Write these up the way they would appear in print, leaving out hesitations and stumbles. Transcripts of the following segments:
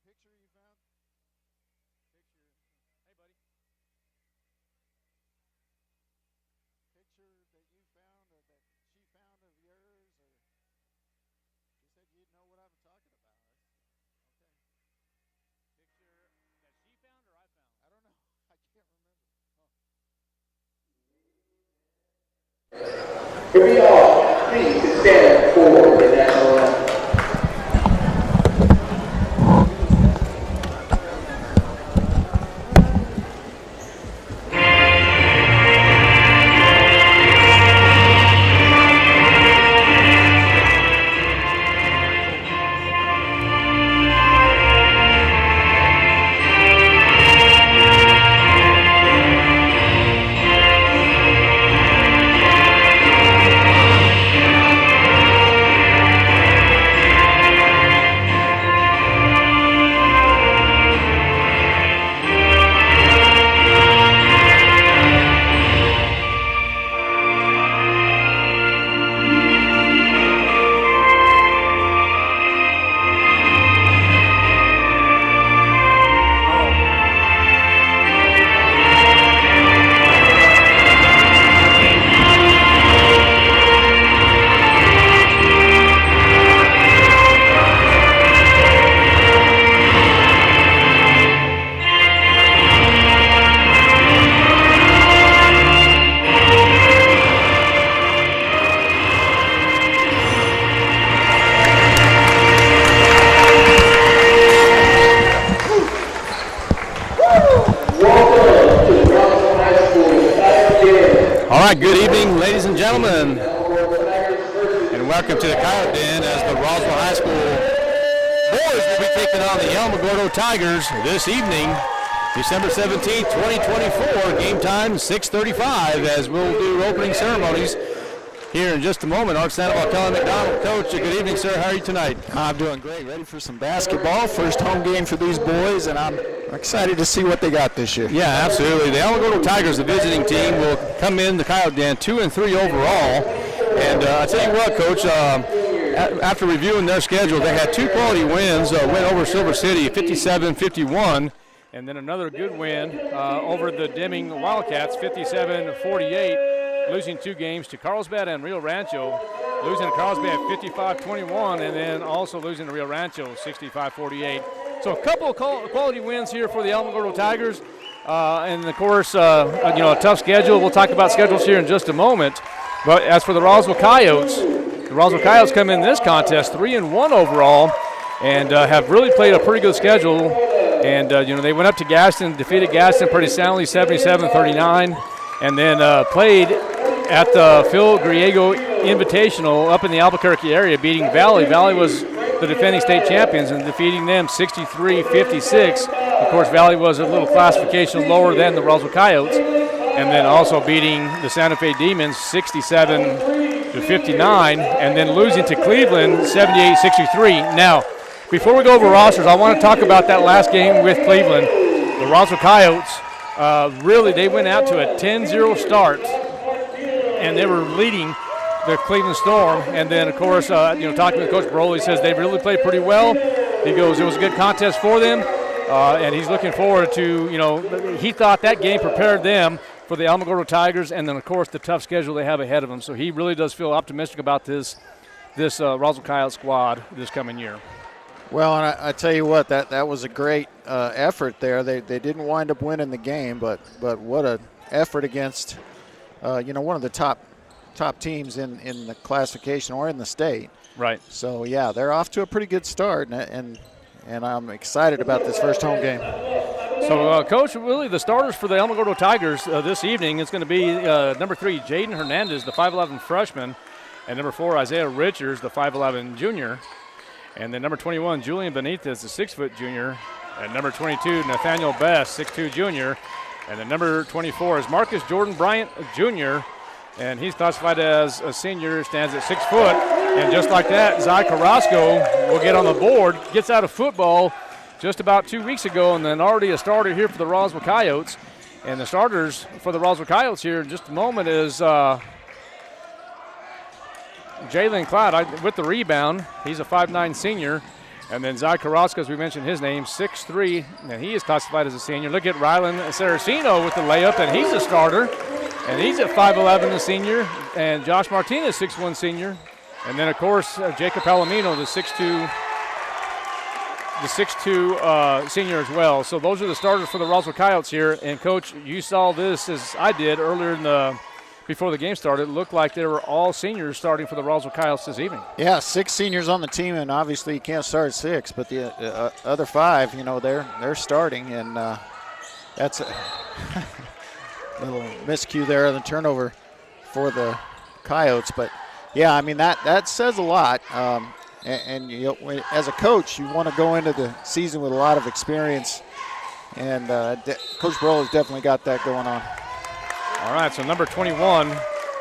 picture you found? Picture. Hey, buddy. Picture that you found or that she found of yours, or she said you'd know what I'm talking about. Okay. Picture that she found or I found? I don't know. I can't remember. Here we are, please stand for the national anthem. Good evening, ladies and gentlemen, and welcome to the Coyote Den as the Roswell High School boys will be taking on the Alamogordo Tigers this evening, December 17th, 2024. Game time 6:35 as we'll do opening ceremonies here in just a moment. Art Sandoval, Kelly McDonald. Coach, good evening, sir. How are you tonight? I'm doing great. Ready for some basketball. First home game for these boys, and I'm excited to see what they got this year. Yeah, absolutely. The Alamogordo Tigers, the visiting team, will come in the Coyote Den 2-3 overall. And I tell you what, Coach, after reviewing their schedule, they had two quality wins, a win over Silver City, 57-51, and then another good win over the Deming Wildcats, 57-48. Losing two games to Carlsbad and Rio Rancho, losing to Carlsbad 55-21, and then also losing to Rio Rancho 65-48. So a couple of quality wins here for the Alamogordo Tigers, and of course, a tough schedule. We'll talk about schedules here in just a moment. But as for the Roswell Coyotes come in this contest 3-1 overall, and have really played a pretty good schedule. And they went up to Gaston, defeated Gaston pretty soundly, 77-39, and then played at the Phil Griego Invitational up in the Albuquerque area, beating Valley. Valley was the defending state champions and defeating them 63-56. Of course, Valley was a little classification lower than the Roswell Coyotes, and then also beating the Santa Fe Demons 67-59, and then losing to Cleveland 78-63. Now, before we go over rosters, I want to talk about that last game with Cleveland. The Roswell Coyotes, really, they went out to a 10-0 start, and they were leading the Cleveland Storm. And then, of course, talking with Coach Broly, he says they really played pretty well. He goes, it was a good contest for them, and he's looking forward to, he thought that game prepared them for the Alamogordo Tigers, and then, of course, the tough schedule they have ahead of them. So he really does feel optimistic about this Roswell Coyote squad this coming year. Well, and I tell you what, that was a great effort there. They didn't wind up winning the game, but what an effort against one of the top teams in the classification or in the state. Right. So yeah, they're off to a pretty good start, and I'm excited about this first home game. So, Coach, really the starters for the Alamogordo Tigers this evening is going to be number 3, Jaden Hernandez, the 5'11 freshman, and number 4, Isaiah Richards, the 5'11 junior. And then number 21, Julian Benitez, the 6-foot junior. And number 22, Nathaniel Best, 6'2 junior. And then number 24 is Marcus Jordan Bryant Jr., and he's classified as a senior, stands at 6 foot. And just like that, Zai Carrasco will get on the board, gets out of football just about 2 weeks ago, and then already a starter here for the Roswell Coyotes. And the starters for the Roswell Coyotes here in just a moment is Jalen Cloud with the rebound. He's a 5'9 senior. And then Zy Carrasco, as we mentioned his name, 6'3", and he is classified as a senior. Look at Rylan Saraceno with the layup, and he's a starter. And he's at 5'11", the senior. And Josh Martinez, 6'1", senior. And then, of course, Jacob Palomino, the 6'2", senior as well. So those are the starters for the Roswell Coyotes here. And, Coach, you saw this as I did earlier before the game started. It looked like they were all seniors starting for the Roswell Coyotes this evening. Yeah, 6 seniors on the team, and obviously you can't start at 6, but the other 5, they're starting, and that's a little miscue there on the turnover for the Coyotes. But, yeah, I mean, that says a lot. And as a coach, you want to go into the season with a lot of experience, and Coach Burrow has definitely got that going on. All right, so number 21,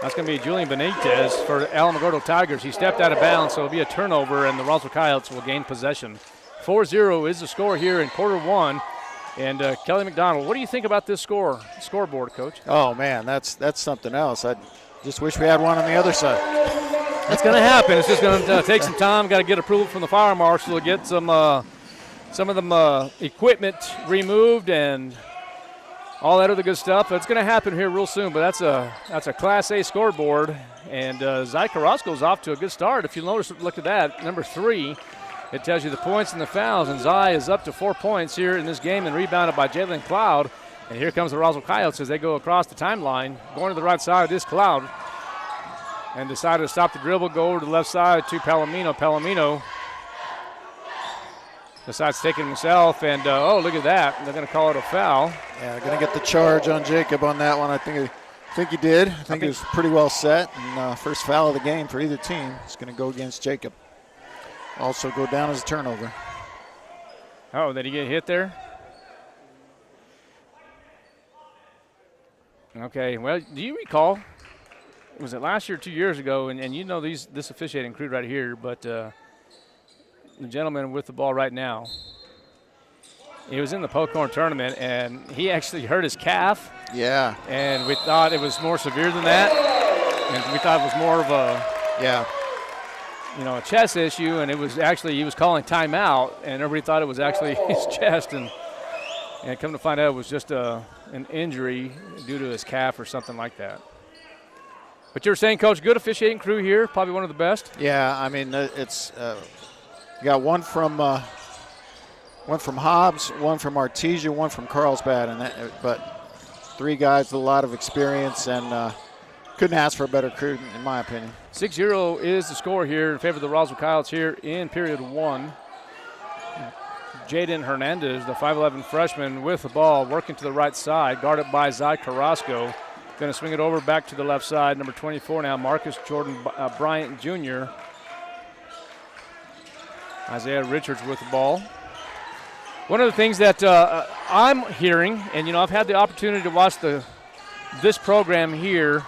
that's going to be Julian Benitez for Alamogordo Tigers. He stepped out of bounds, so it'll be a turnover, and the Roswell Coyotes will gain possession. 4-0 is the score here in quarter 1. And Kelly McDonald, what do you think about this scoreboard, Coach? Oh, man, that's something else. I just wish we had one on the other side. That's going to happen. It's just going to take some time. Got to get approval from the fire marshal to get some of them equipment removed and all that other good stuff. It's going to happen here real soon. But that's a Class A scoreboard, and Zy Carrasco's off to a good start. If you notice, look at that, number 3. It tells you the points and the fouls, and Zy is up to 4 points here in this game and rebounded by Jalen Cloud. And here comes the Roswell Coyotes as they go across the timeline, going to the right side of this Cloud. And decided to stop the dribble, go over to the left side to Palomino. Palomino decides to take it himself, and look at that. They're going to call it a foul. Yeah, they're going to get the charge on Jacob on that one. I think he did. I think it was pretty well set. And first foul of the game for either team is going to go against Jacob. Also go down as a turnover. Oh, did he get hit there? Okay, well, do you recall, was it last year or 2 years ago, and you know this officiating crew right here, but the gentleman with the ball right now, he was in the Pokhorn tournament, and he actually hurt his calf. Yeah. And we thought it was more severe than that, and we thought it was more of a chest issue, and it was actually, he was calling timeout, and everybody thought it was actually his chest, and come to find out it was just an injury due to his calf or something like that. But you were saying, Coach, good officiating crew here, probably one of the best. Yeah, I mean, it's you got one from Hobbs, one from Artesia, one from Carlsbad, but 3 guys with a lot of experience, and couldn't ask for a better crew, in my opinion. 6-0 is the score here in favor of the Roswell Coyotes here in period 1. Jaden Hernandez, the 5'11 freshman, with the ball, working to the right side, guarded by Zy Carrasco. Going to swing it over back to the left side. Number 24 now, Marcus Jordan Bryant Jr. Isaiah Richards with the ball. One of the things that I'm hearing, and I've had the opportunity to watch this program here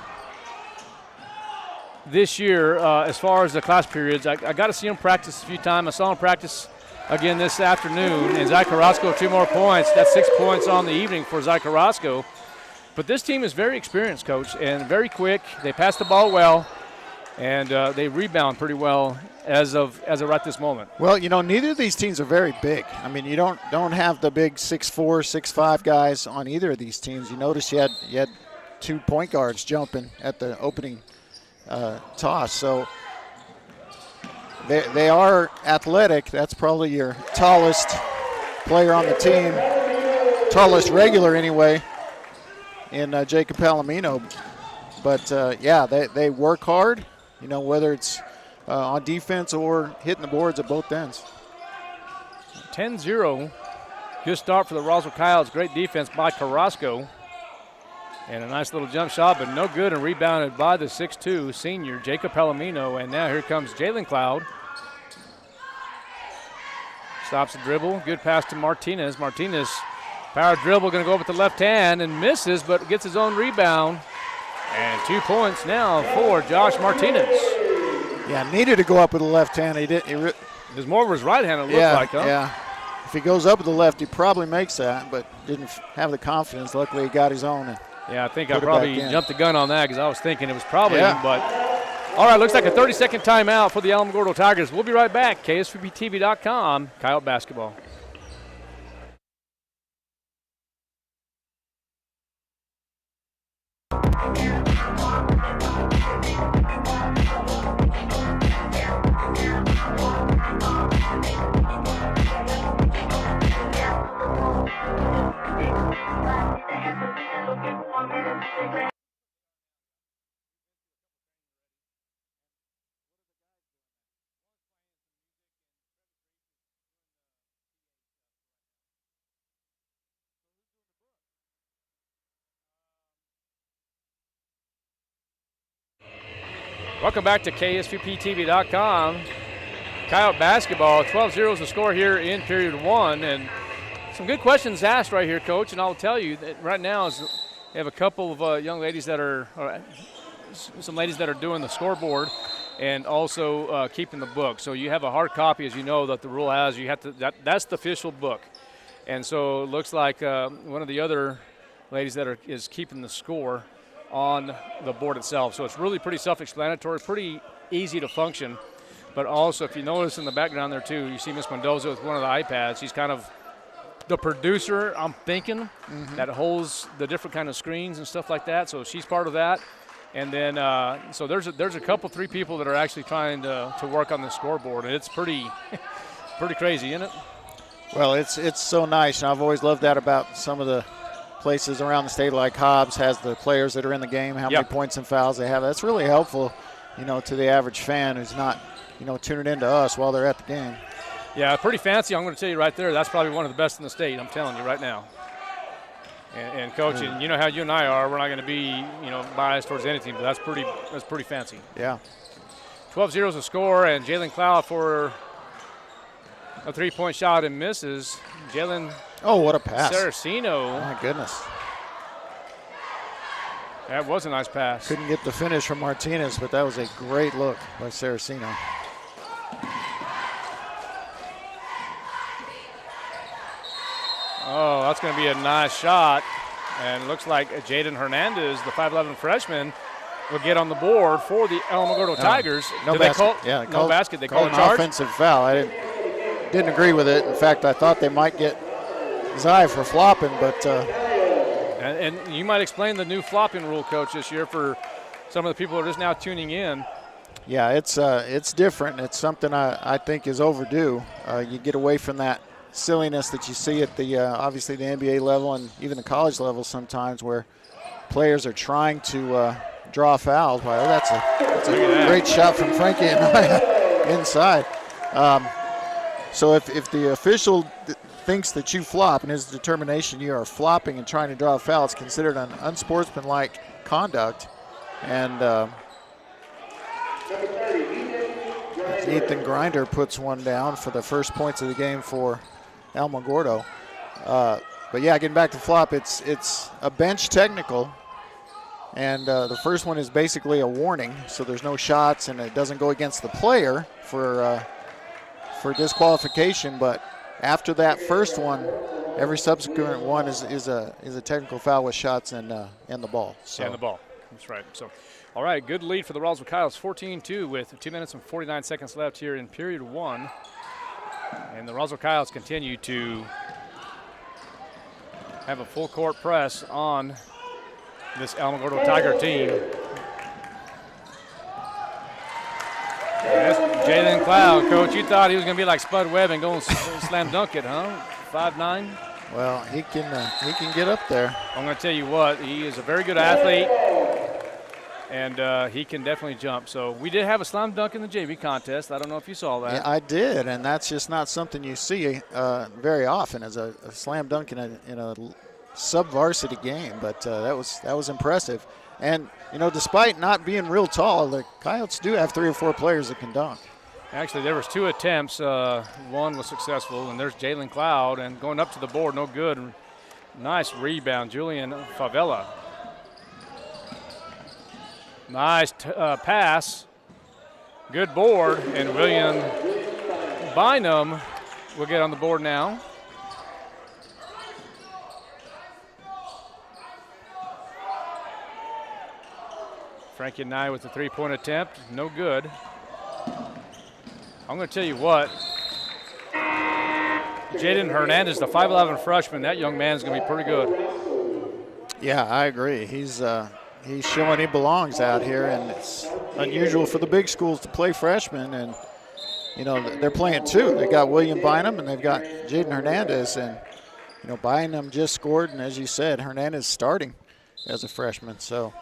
this year as far as the class periods. I got to see him practice a few times. I saw him practice again this afternoon. And Zy Carrasco, 2 more points. That's 6 points on the evening for Zy Carrasco. But this team is very experienced, Coach, and very quick. They pass the ball well, and they rebound pretty well as of right this moment. Well, neither of these teams are very big. I mean, you don't have the big 6'4", 6'5" guys on either of these teams. You notice you had 2 point guards jumping at the opening toss. So they are athletic. That's probably your tallest player on the team, tallest regular anyway, in Jacob Palomino. But, they work hard, whether it's on defense or hitting the boards at both ends. 10-0. Good start for the Roswell Coyotes. Great defense by Carrasco. And a nice little jump shot, but no good, and rebounded by the 6'2" senior, Jacob Palomino. And now here comes Jalen Cloud. Stops the dribble. Good pass to Martinez. Martinez, power dribble, going to go up with the left hand and misses, but gets his own rebound. And 2 points now for Josh Martinez. Yeah, needed to go up with the left hand. He did. It was more of his right hand, it looked like, huh? Yeah. If he goes up with the left, he probably makes that, but didn't have the confidence. Luckily, he got his own. Yeah, I think I probably jumped the gun on that because I was thinking it was probably, but All right, looks like a 30-second timeout for the Alamogordo Tigers. We'll be right back. KSVPTV.com, Coyote Basketball. Welcome back to KSVPTV.com. Coyote Basketball, 12-0 is the score here in period 1. And some good questions asked right here, Coach. And I'll tell you that right now we have a couple of young ladies that are, some ladies that are doing the scoreboard and also keeping the book. So you have a hard copy, as you know, that the rule has. You have to. That's the official book. And so it looks like one of the other ladies that is keeping the score on the board itself. So it's really pretty self-explanatory, pretty easy to function. But also, if you notice in the background there, too, you see Miss Mendoza with one of the iPads. She's kind of the producer, I'm thinking, that holds the different kind of screens and stuff like that. So she's part of that. And then, so there's a couple, 3 people that are actually trying to work on the scoreboard. And it's pretty crazy, isn't it? Well, it's so nice. And I've always loved that about some of the places around the state, like Hobbs has the players that are in the game, how many points and fouls they have. That's really helpful, to the average fan who's not, tuning into us while they're at the game. Yeah, pretty fancy. I'm going to tell you right there, that's probably one of the best in the state, I'm telling you right now. And Coach, and you know how you and I are, we're not going to be, biased towards anything, but that's pretty fancy. Yeah. 12-0 is the score, and Jalen Cloud for a 3-point shot and misses. Jalen. Oh, what a pass. Saraceno. My goodness. That was a nice pass. Couldn't get the finish from Martinez, but that was a great look by Saraceno. Oh, that's going to be a nice shot. And it looks like Jaden Hernandez, the 5'11 freshman, will get on the board for the Alamogordo Tigers. No basket. No basket. They called a charge. Offensive foul. I didn't agree with it. In fact, I thought they might get Zai for flopping, but and you might explain the new flopping rule, Coach, this year for some of the people who are just now tuning in. Yeah, it's different. It's something I think is overdue. You get away from that silliness that you see at the obviously the NBA level and even the college level sometimes, where players are trying to draw fouls. Well, that's a great shot from Frankie and inside. So if the official thinks that you flop and his determination you are flopping and trying to draw a foul, it's considered an unsportsmanlike conduct. And Ethan Grinder puts one down for the first points of the game for Alamogordo. But yeah, getting back to flop, it's a bench technical. And the first one is basically a warning, so there's no shots and it doesn't go against the player for disqualification. But after that first one, every subsequent one is a technical foul with shots and the ball. So. And the ball. That's right. So, all right, good lead for the Roswell Coyotes, 14-2 with 2 minutes and 49 seconds left here in period 1. And the Roswell Coyotes continue to have a full court press on this Alamogordo Tiger team. Jalen Cloud, Coach, you thought he was going to be like Spud Webb and go and slam dunk it, huh? 5'9". Well, he can get up there. I'm going to tell you what, he is a very good athlete, and he can definitely jump. So we did have a slam dunk in the JV contest. I don't know if you saw that. Yeah, I did, and that's just not something you see very often as a slam dunk in a sub-varsity game. But that was impressive. And, despite not being real tall, the Coyotes do have 3 or 4 players that can dunk. Actually, there was 2 attempts. One was successful, and there's Jalen Cloud, and going up to the board, no good. Nice rebound, Julian Favela. Nice pass. Good board, and William Bynum will get on the board now. Frankie and I with the three-point attempt, no good. I'm going to tell you what, Jaden Hernandez, the 5'11 freshman, that young man is going to be pretty good. Yeah, I agree. He's showing he belongs out here, and it's unusual for the big schools to play freshmen, and they're playing two. They got William Bynum and they've got Jaden Hernandez, and Bynum just scored, and as you said, Hernandez starting as a freshman. So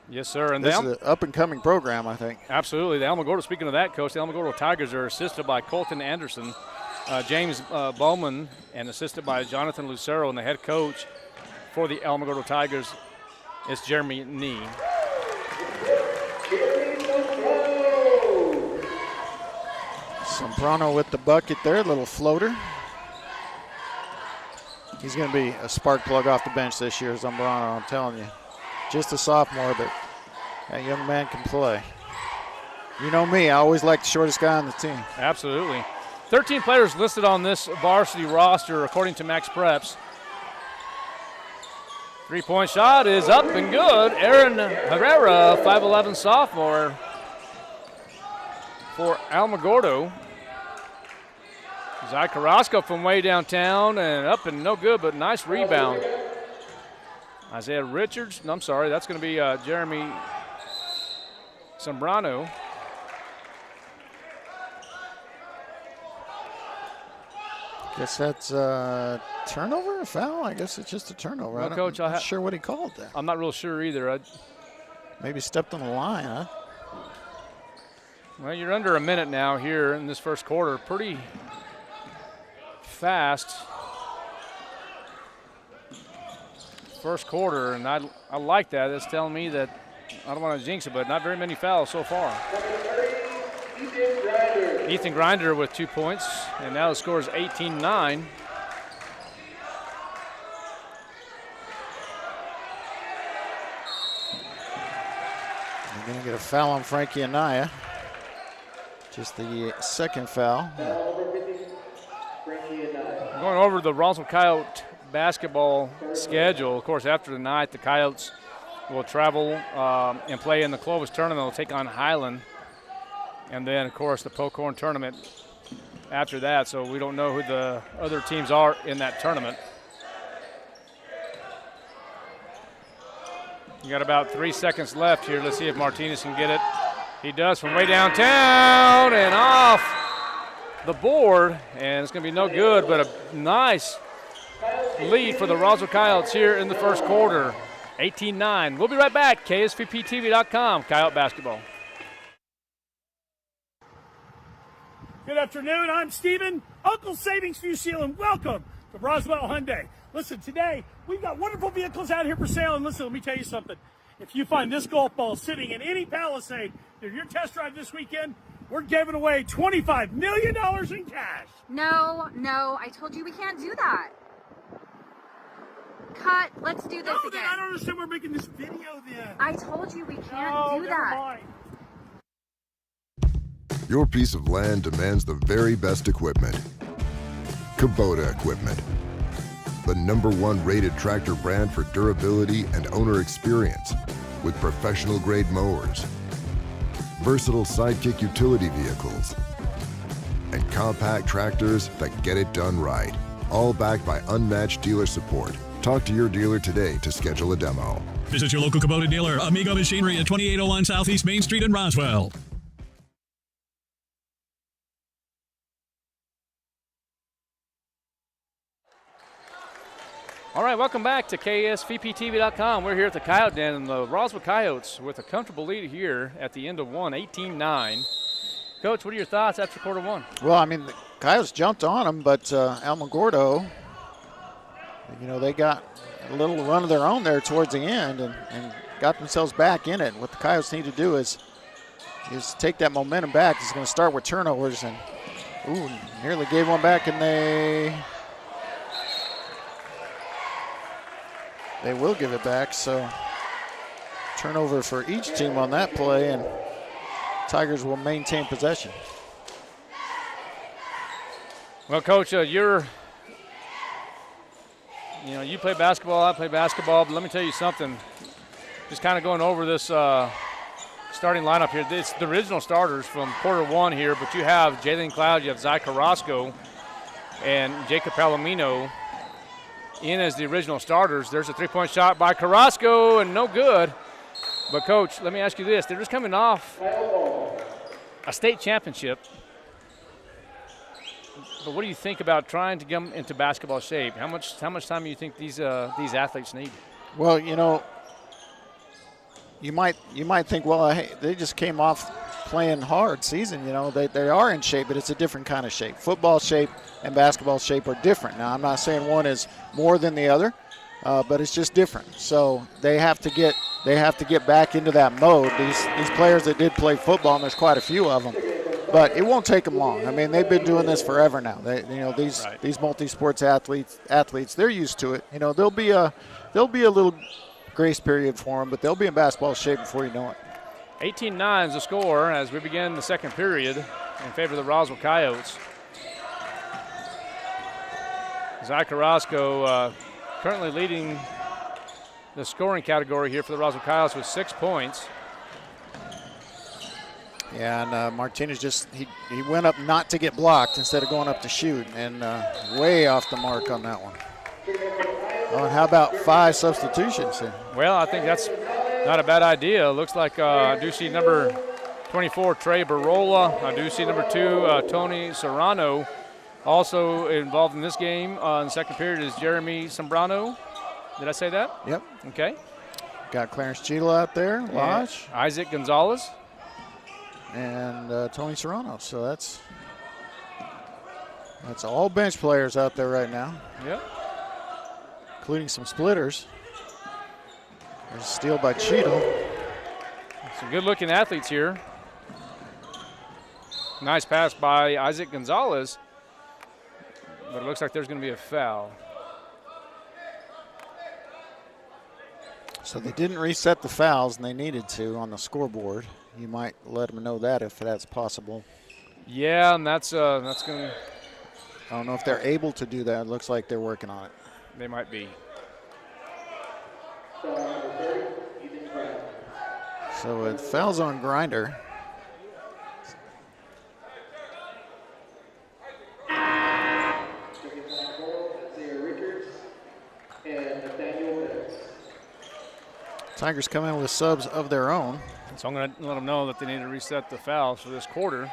yes, sir. And this is an up-and-coming program, I think. Absolutely. The Alamogordo, speaking of that, Coach, the Alamogordo Tigers are assisted by Colton Anderson, James Bowman, and assisted by Jonathan Lucero, and the head coach for the Alamogordo Tigers is Jeremy Nee. Sombrano with the bucket there, little floater. He's going to be a spark plug off the bench this year, Zambrano, I'm telling you. Just a sophomore, but that young man can play. You know me, I always like the shortest guy on the team. Absolutely. 13 players listed on this varsity roster, according to Max Preps. Three-point shot is up and good. Aaron Herrera, 5'11 sophomore for Alamogordo. Zach Carrasco from way downtown and up and no good, but nice rebound. Isaiah Richards, no, I'm sorry, that's going to be Jeremy Sombrano. Guess that's turnover or foul? I guess it's just a turnover. Well, Coach, I'm not sure what he called that. I'm not real sure either. Maybe stepped on the line, huh? Well, you're under a minute now here in this first quarter. Pretty fast first quarter, and I like that. It's telling me that, I don't want to jinx it, but not very many fouls so far. Ethan Grinder with 2 points, and now the score is 18-9. They're going to get a foul on Frankie Anaya. Just the second foul. Going over the Roswell Coyote basketball schedule, of course, after tonight, the Coyotes will travel and play in the Clovis tournament. They'll take on Highland. And then, of course, the Pocorn tournament after that. So we don't know who the other teams are in that tournament. You got about 3 seconds left here. Let's see if Martinez can get it. He does from way downtown and off the board. And it's going to be no good, but a nice lead for the Roswell Coyotes here in the first quarter. 18-9. We'll be right back. KSVPTV.com, Coyote Basketball. Good afternoon, I'm Steven, Uncle Savings Fusil, and welcome to Roswell Hyundai. Listen, today we've got wonderful vehicles out here for sale, and listen, let me tell you something. If you find this golf ball sitting in any Palisade during your test drive this weekend, we're giving away $25 million in cash. No, I told you we can't do that. Cut, let's do this again. I don't understand we're making this video then. I told you we can't do that. Mind. Your piece of land demands the very best equipment. Kubota Equipment, the #1 rated tractor brand for durability and owner experience, with professional-grade mowers, versatile sidekick utility vehicles, and compact tractors that get it done right, all backed by unmatched dealer support. Talk to your dealer today to schedule a demo. Visit your local Kubota dealer, Amigo Machinery at 2801 Southeast Main Street in Roswell. All right, welcome back to KSVPTV.com. We're here at the Coyote Den, and the Roswell Coyotes with a comfortable lead here at the end of one, 18-9. Coach, what are your thoughts after quarter one? Well, I mean, the Coyotes jumped on them, but Alamogordo, they got a little run of their own there towards the end and got themselves back in it. What the Coyotes need to do is take that momentum back. It's going to start with turnovers, and nearly gave one back, and they will give it back. So turnover for each team on that play, and Tigers will maintain possession. Well, Coach, you play basketball, I play basketball, but let me tell you something. Just kind of going over this starting lineup here. It's the original starters from quarter one here, but you have Jalen Cloud, you have Zy Carrasco, and Jacob Palomino in as the original starters. There's a three-point shot by Carrasco, and no good. But, Coach, let me ask you this. They're just coming off a state championship. But what do you think about trying to get them into basketball shape? How much time do you think these athletes need? Well, you know, you might think, well, hey, they just came off playing hard season. You know, they are in shape, but it's a different kind of shape. Football shape and basketball shape are different. Now, I'm not saying one is more than the other, but it's just different. So they have to get back into that mode. These players that did play football, and there's quite a few of them. But it won't take them long. I mean, they've been doing this forever now. These multi-sports athletes, they're used to it. You know, there'll be a little grace period for them, but they'll be in basketball shape before you know it. 18-9 is the score as we begin the second period in favor of the Roswell Coyotes. Zy Carrasco currently leading the scoring category here for the Roswell Coyotes with 6 points. Yeah, and Martinez he went up not to get blocked instead of going up to shoot, and way off the mark on that one. Oh, and how about 5 substitutions here? Well, I think that's not a bad idea. Looks like I do see number 24, Trey Barola. I do see number 2, Tony Serrano. Also involved in this game in the second period is Jeremy Sombrano. Did I say that? Yep. Okay. Got Clarence Cheadle out there, Lodge. Isaac Gonzalez. And Tony Serrano. So that's all bench players out there right now. Yep. Including some splitters. There's a steal by Cheadle. Some good-looking athletes here. Nice pass by Isaac Gonzalez. But it looks like there's going to be a foul. So they didn't reset the fouls, and they needed to on the scoreboard. You might let them know that if that's possible. Yeah, and that's going to. I don't know if they're able to do that. It looks like they're working on it. They might be. So it fouls on Grinder. Tigers come in with subs of their own. So I'm going to let them know that they need to reset the fouls for this quarter.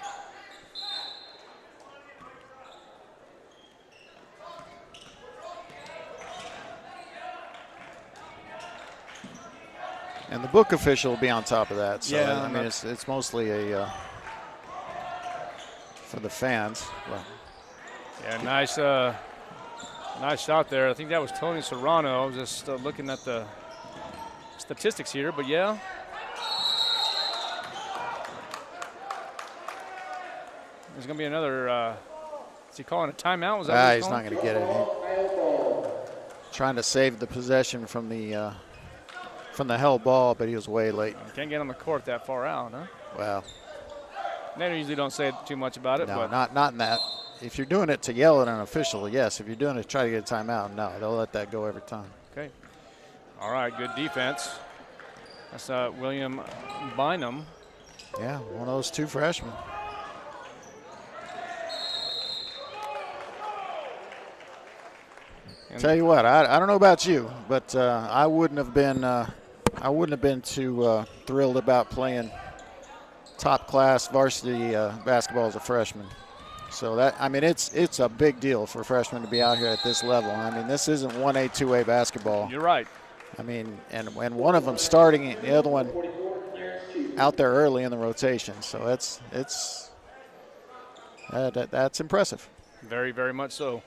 And the book official will be on top of that. So yeah, I mean, it's mostly a for the fans. Well, yeah, nice shot there. I think that was Tony Serrano. I was just looking at the statistics here, but yeah. There's going to be another. Is he calling a timeout? Was that he's not going to get it. Trying to save the possession from the held ball, but he was way late. You can't get on the court that far out, huh? Well, they usually don't say too much about it. No, but not in that. If you're doing it to yell at an official, yes. If you're doing it to try to get a timeout, no. They'll let that go every time. Okay. All right, good defense. That's William Bynum. Yeah, one of those 2 freshmen. Tell you what, I don't know about you, but I wouldn't have been too thrilled about playing top-class varsity basketball as a freshman. So that, I mean, it's a big deal for freshmen to be out here at this level. I mean, this isn't 1A, 2A basketball. You're right. I mean, and one of them starting it, the other one out there early in the rotation. So that's impressive. Very, very much so.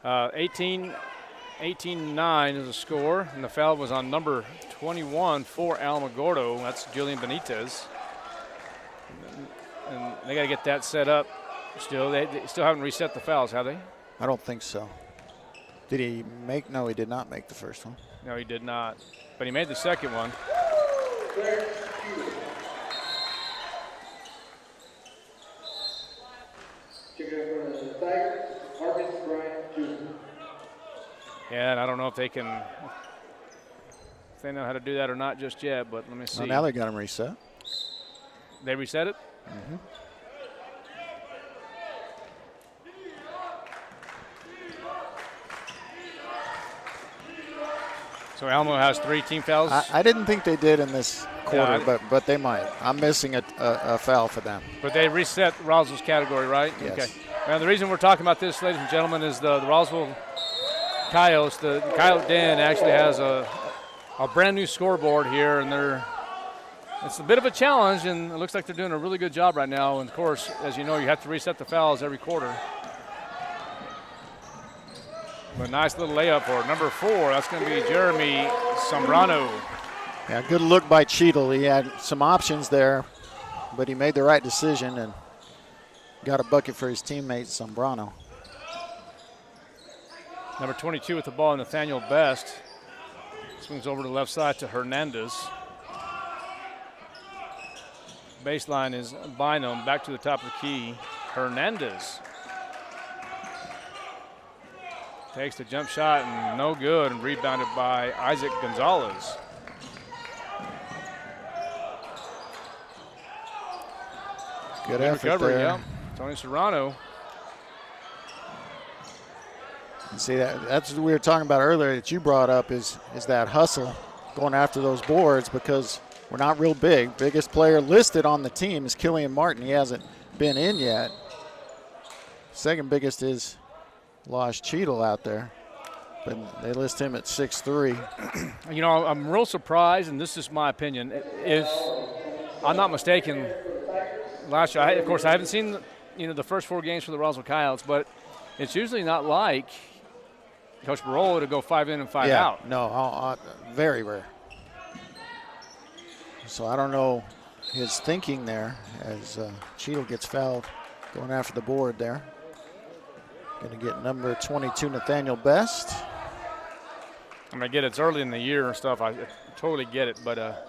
18-9 is the score, and the foul was on number 21 for Alamogordo. That's Julian Benitez. And they got to get that set up still. They still haven't reset the fouls, have they? I don't think so. Did he make? No, he did not make the first one. No, he did not. But he made the second one. Yeah, and I don't know if they know how to do that or not just yet, but let me see. Well, now they got him reset. They reset it? Mm-hmm. So Alamo has 3 team fouls? I didn't think they did in this quarter, Yeah, but they might. I'm missing a foul for them. But they reset Roswell's category, right? Yes. Okay. Now, the reason we're talking about this, ladies and gentlemen, is the Roswell Coyotes. The Coyote Den actually has a brand new scoreboard here, and it's a bit of a challenge, and it looks like they're doing a really good job right now. And, of course, as you know, you have to reset the fouls every quarter. A nice little layup for number 4. That's going to be Jeremy Sombrano. Yeah, good look by Cheadle. He had some options there, but he made the right decision and got a bucket for his teammate Sombrano. Number 22 with the ball, Nathaniel Best. Swings over to the left side to Hernandez. Baseline is Bynum. Back to the top of the key. Hernandez. Takes the jump shot and no good, and rebounded by Isaac Gonzalez. Good effort recovery, there. yeah. Tony Serrano. See, that's what we were talking about earlier that you brought up is that hustle going after those boards because we're not real big. Biggest player listed on the team is Killian Martin. He hasn't been in yet. Second biggest is Losh Cheadle out there, but they list him at 6'3". You know, I'm real surprised, and this is my opinion. If I'm not mistaken, last year, of course, I haven't seen the first 4 games for the Roswell Coyotes, but it's usually not like Coach Barolo to go 5 in and 5 out. No, very rare. So I don't know his thinking there as Cheadle gets fouled going after the board there. Going to get number 22, Nathaniel Best. I mean, I get it's early in the year and stuff. I totally get it, but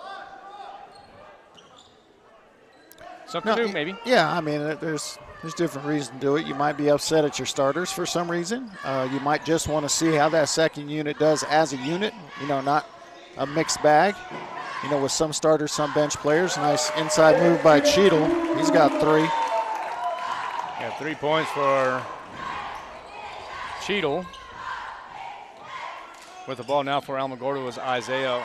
something new maybe. Yeah, I mean, there's different reasons to do it. You might be upset at your starters for some reason. You might just want to see how that second unit does as a unit, not a mixed bag. With some starters, some bench players. Nice inside move by Cheadle. He's got 3. Got 3 points for Cheadle. With the ball now for Alamogordo is Isaiah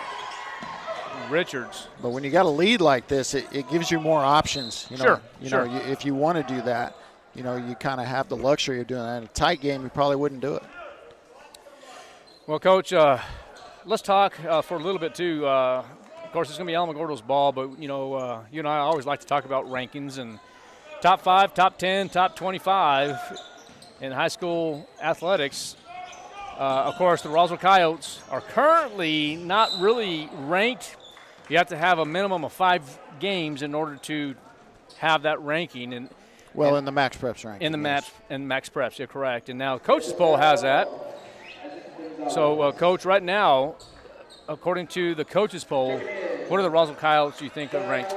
Richards. But when you got a lead like this, it gives you more options. Sure. If you want to do that, you kind of have the luxury of doing that. In a tight game, you probably wouldn't do it. Well, Coach, let's talk for a little bit too. Of course, it's going to be Alamogordo's ball, but you and I always like to talk about rankings and top 5, top 10, top 25 in high school athletics. Of course, the Roswell Coyotes are currently not really ranked. You have to have a minimum of 5 games in order to have that ranking. In the Max Preps ranking. In the Max Preps, you're correct. And now Coach's Poll has that. So, Coach, right now, according to the Coach's Poll, what are the Roswell Coyotes you think are ranked?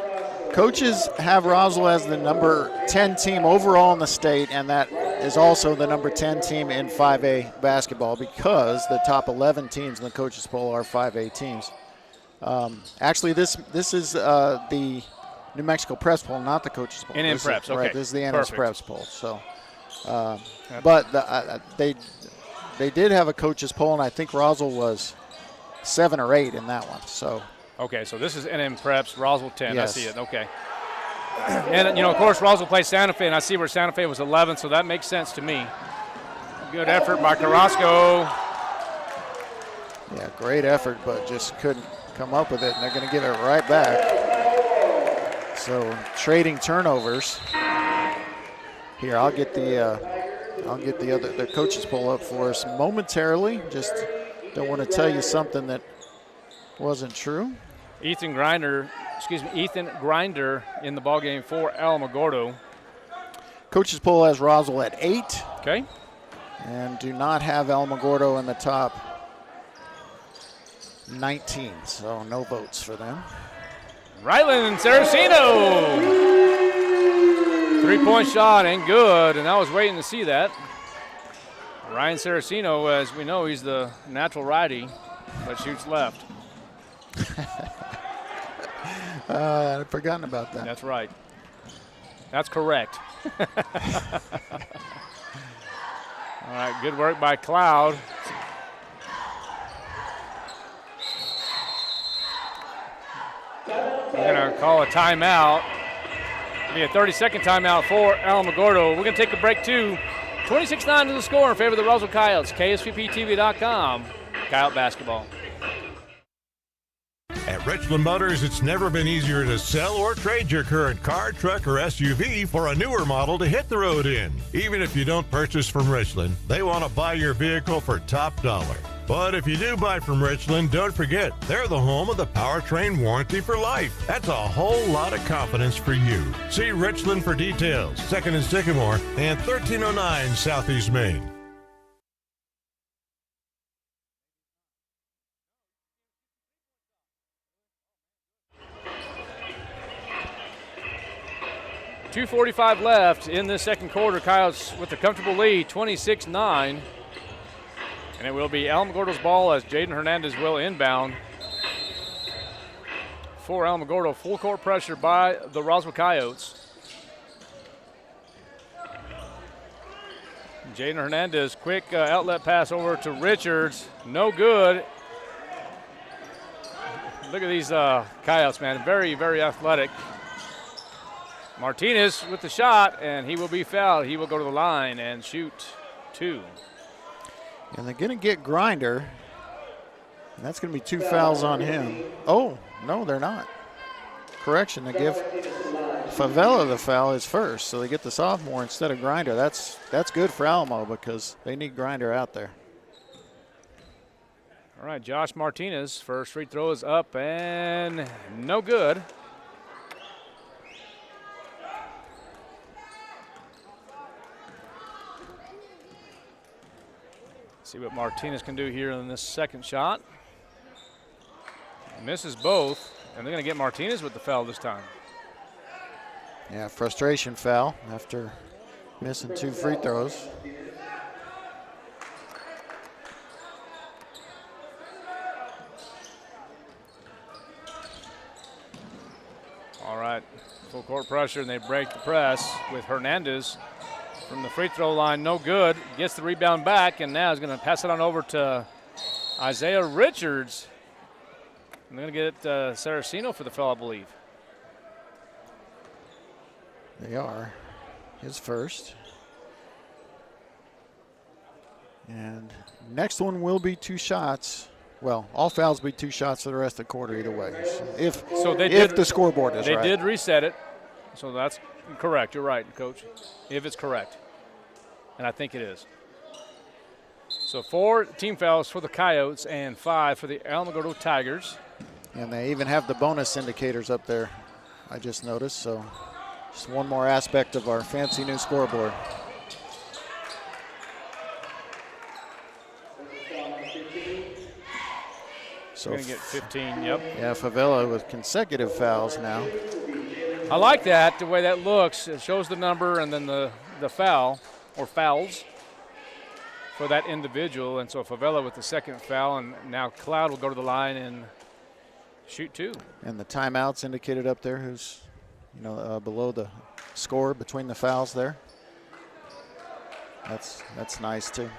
Coaches have Roswell as the number 10 team overall in the state, and that is also the number 10 team in 5A basketball because the top 11 teams in the Coaches Poll are 5A teams. Actually, this is the New Mexico Preps Poll, not the Coaches Poll. NM Preps, okay. Right, this is the NS Perfect. Preps Poll. So, but they did have a Coaches Poll, and I think Roswell was 7 or 8 in that one. So. Okay, so this is NM Preps, Roswell 10. Yes. I see it. Okay. And, of course, Roswell plays Santa Fe, and I see where Santa Fe was 11, so that makes sense to me. Good effort by Carrasco. Yeah, great effort, but just couldn't come up with it, and they're going to give it right back. So trading turnovers. Here, I'll get the coaches poll up for us momentarily. Just don't want to tell you something that wasn't true. Ethan Grinder in the ballgame for Alamogordo. Coaches poll has Roswell at 8. Okay. And do not have Alamogordo in the top 19, so no votes for them. Ryland Saraceno. 3-point shot and good, and I was waiting to see that. Ryan Saraceno, as we know, he's the natural righty, but shoots left. I'd forgotten about that. That's right. That's correct. All right, good work by Cloud. We're going to call a timeout. It'll be a 30-second timeout for Alamogordo. We're going to take a break too. 26-9 to the score in favor of the Roswell Coyotes. KSVPTV.com. Coyote basketball. At Richland Motors, it's never been easier to sell or trade your current car, truck, or SUV for a newer model to hit the road in. Even if you don't purchase from Richland, they want to buy your vehicle for top dollar. But if you do buy from Richland, don't forget, they're the home of the powertrain warranty for life. That's a whole lot of confidence for you. See Richland for details. 2nd and Sycamore and 1309 Southeast Main. .245 left in the second quarter. Coyotes with a comfortable lead, 26-9. And it will be Alamogordo's ball as Jaden Hernandez will inbound. For Alamogordo, full court pressure by the Roswell Coyotes. Jaden Hernandez, quick outlet pass over to Richards. No good. Look at these Coyotes, man. Very, very athletic. Martinez with the shot, and he will be fouled. He will go to the line and shoot 2. And they're going to get Grinder. And that's going to be 2 fouls on him. Oh, no, they're not. Correction, they give Favela the foul his first, so they get the sophomore instead of Grinder. That's good for Alamo because they need Grinder out there. All right, Josh Martinez, first free throw is up and no good. See what Martinez can do here in this second shot. Misses both, and they're going to get Martinez with the foul this time. Yeah, frustration foul after missing 2 free throws. All right, full court pressure, and they break the press with Hernandez from the free throw line. No good. Gets the rebound back, and now is going to pass it on over to Isaiah Richards. And they're going to get Saraceno for the foul, I believe. They are. His first. And next one will be 2 shots. Well, all fouls will be 2 shots for the rest of the quarter either way. So if the scoreboard is right. They did reset it, so that's correct. You're right, Coach, if it's correct. And I think it is. So 4 team fouls for the Coyotes and 5 for the Alamogordo Tigers. And they even have the bonus indicators up there, I just noticed. So just one more aspect of our fancy new scoreboard. So we're going to get 15, yep. Yeah, Favela with consecutive fouls now. I like that, the way that looks. It shows the number and then the foul, or fouls, for that individual. And so Favela with the second foul, and now Cloud will go to the line and shoot 2. And the timeouts indicated up there, who's below the score between the fouls there. That's nice too.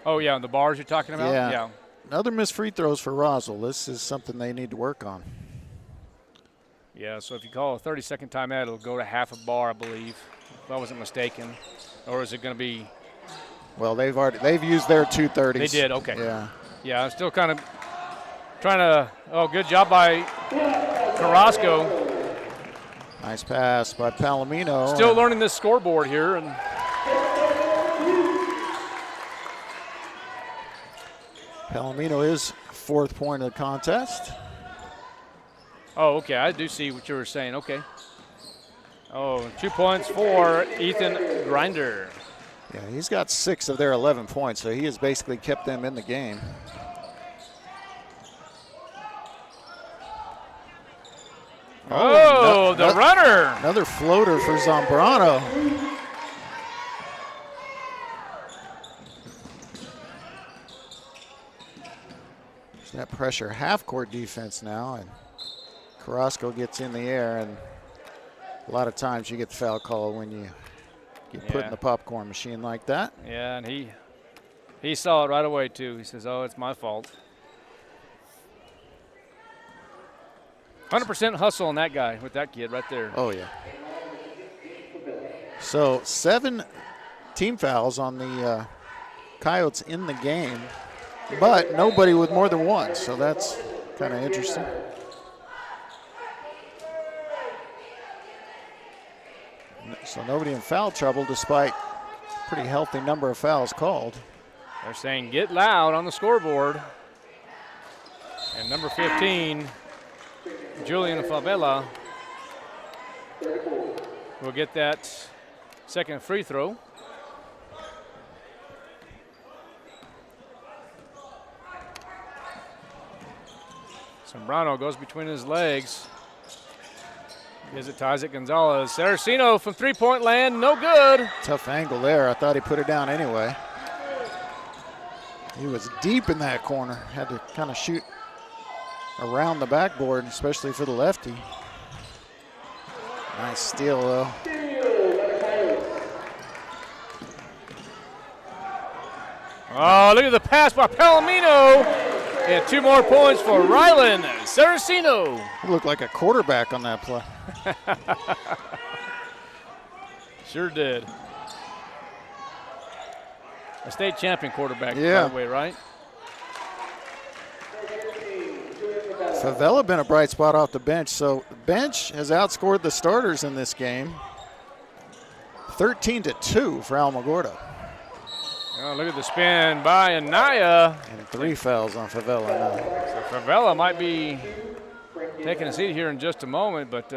Oh yeah, and the bars you're talking about? Yeah. Another missed free throws for Roswell. This is something they need to work on. Yeah, so if you call a 30-second timeout, it'll go to half a bar, I believe, if I wasn't mistaken. Or is it going to be? Well, they've used their 2:30s. They did, okay. Yeah. Yeah, I'm still kind of trying to. Oh, good job by Carrasco. Nice pass by Palomino. Still learning this scoreboard here, and Palomino is 4th point of the contest. Oh, okay. I do see what you were saying. Okay. Oh, 2 points for Ethan Grinder. Yeah, he's got 6 of their 11 points, so he has basically kept them in the game. Oh, the runner. Another floater for Zambrano. There's that pressure half-court defense now, and Carrasco gets in the air, and A lot of times you get the foul call when you get put in the popcorn machine like that. Yeah, and he saw it right away, too. He says, oh, it's my fault. 100% hustle on that guy with that kid right there. Oh, yeah. So 7 team fouls on the Coyotes in the game, but nobody with more than one, so that's kind of interesting. So nobody in foul trouble despite a pretty healthy number of fouls called. They're saying get loud on the scoreboard. And number 15, Julian Favela, will get that second free throw. Zambrano goes between his legs. Gives it to Isaac Gonzalez. Saraceno from three-point land, no good. Tough angle there. I thought he put it down anyway. He was deep in that corner. Had to kind of shoot around the backboard, especially for the lefty. Nice steal, though. Oh, look at the pass by Palomino. And 2 more points for Rylan Saraceno. He looked like a quarterback on that play. Sure did. A state champion quarterback, by Yeah. the way, right? Favela been a bright spot off the bench. So the bench has outscored the starters in this game. 13-2 for Alamogordo. Oh, look at the spin by Anaya. And 3 fouls on Favela now. So Favela might be taking a seat here in just a moment, but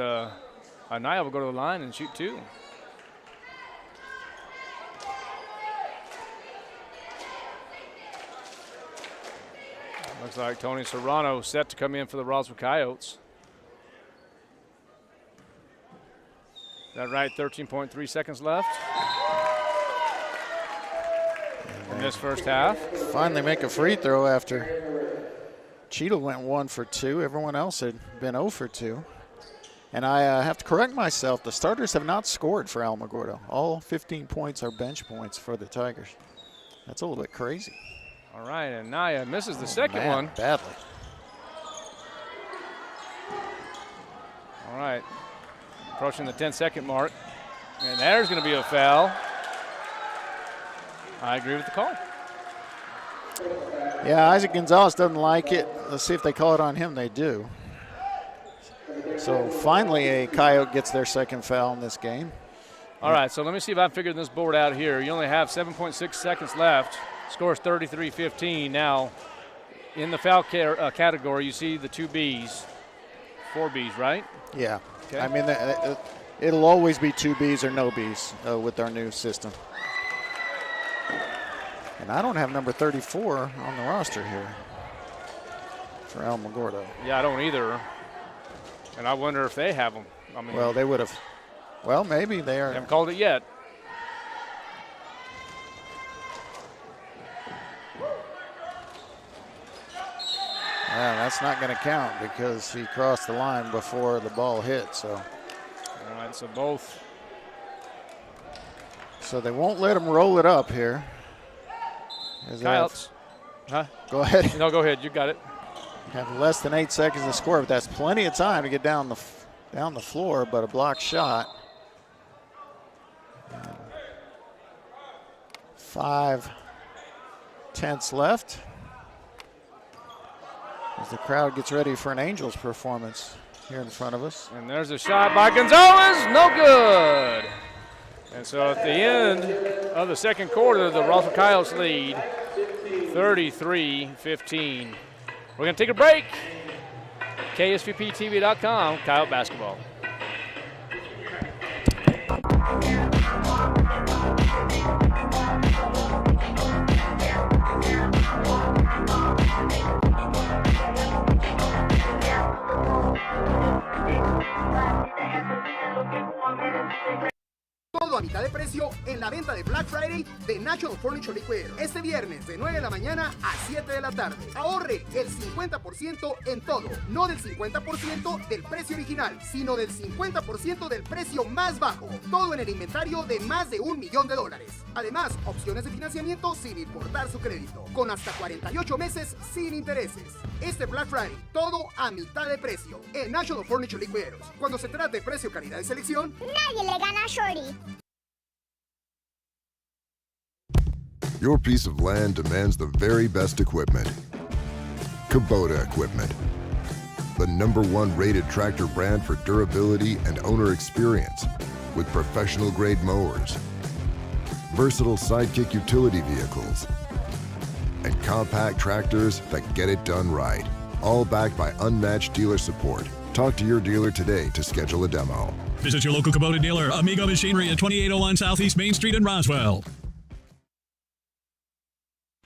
Anaya will go to the line and shoot 2. Looks like Tony Serrano set to come in for the Roswell Coyotes. Is that right? 13.3 seconds left in this first half. Finally make a free throw after Cheadle went 1 for 2. Everyone else had been 0 for 2. And I have to correct myself. The starters have not scored for Alamogordo. All 15 points are bench points for the Tigers. That's a little bit crazy. All right, and Naya misses the second one. Badly. All right, approaching the 10-second mark. And there's going to be a foul. I agree with the call. Yeah, Isaac Gonzalez doesn't like it. Let's see if they call it on him. They do. So finally a Coyote gets their second foul in this game. All right, so let me see if I figured this board out here. You only have 7.6 seconds left. Score's 33-15. Now, in the foul category, you see the 2 Bs. 4 Bs, right? Yeah. Okay. I mean, it'll always be 2 Bs or no Bs with our new system. And I don't have number 34 on the roster here for Alamogordo. Yeah, I don't either. And I wonder if they have them. I mean, Well, they would have. Well, maybe they are. haven't called it yet. Yeah, that's not going to count because he crossed the line before the ball hit. So. All right, so both. So they won't let him roll it up here. Coyotes. Huh? Go ahead. No, go ahead. You got it. Have less than 8 seconds to score, but that's plenty of time to get down the floor. But a blocked shot. 5/10 left. As the crowd gets ready for an Angels performance here in front of us. And there's a shot by Gonzalez, no good. And so at the end of the second quarter, the Roswell Coyotes lead 33-15. We're going to take a break. KSVPTV.com, Coyote Basketball. Todo a mitad de precio en la la venta de Black Friday de National Furniture Liquiders. Este viernes de 9 de la mañana a 7 de la tarde. Ahorre el 50% en todo. No del 50% del precio original, sino del 50% del precio más bajo. Todo en el inventario de más de $1 millón. Además, opciones de financiamiento sin importar su crédito. Con hasta 48 meses sin intereses. Este Black Friday, todo a mitad de precio. En National Furniture Liquiders. Cuando se trata de precio, calidad y selección, nadie le gana a Shorty. Your piece of land demands the very best equipment. Kubota Equipment, the #1 rated tractor brand for durability and owner experience, with professional-grade mowers, versatile sidekick utility vehicles, and compact tractors that get it done right, all backed by unmatched dealer support. Talk to your dealer today to schedule a demo. Visit your local Kubota dealer, Amigo Machinery at 2801 Southeast Main Street in Roswell.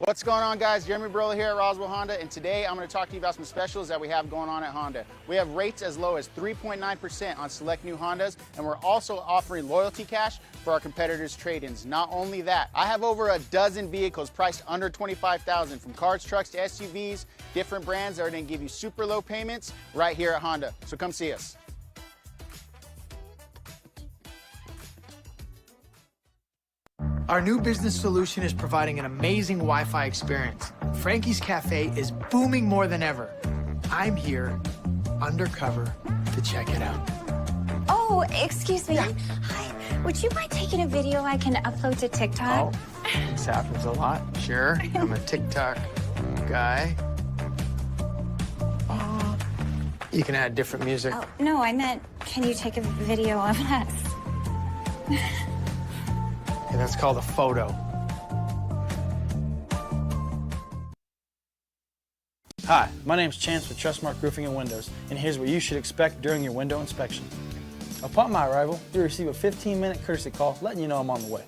What's going on, guys? Jeremy Brola here at Roswell Honda, and today I'm going to talk to you about some specials that we have going on at Honda. We have rates as low as 3.9% on select new Hondas, and we're also offering loyalty cash for our competitors' trade-ins. Not only that, I have over a dozen vehicles priced under $25,000, from cars, trucks to SUVs, different brands that are going to give you super low payments right here at Honda. So come see us. Our new business solution is providing an amazing Wi-Fi experience. Frankie's Cafe is booming more than ever. I'm here, undercover, to check it out. Oh, excuse me. Yeah. Hi. Would you mind taking a video I can upload to TikTok? Oh, this happens a lot. Sure, I'm a TikTok guy. Oh, you can add different music. Oh, no, I meant, can you take a video of us? And that's called a photo. Hi, my name's Chance with Trustmark Roofing and Windows, and here's what you should expect during your window inspection. Upon my arrival, you'll receive a 15-minute courtesy call letting you know I'm on the way.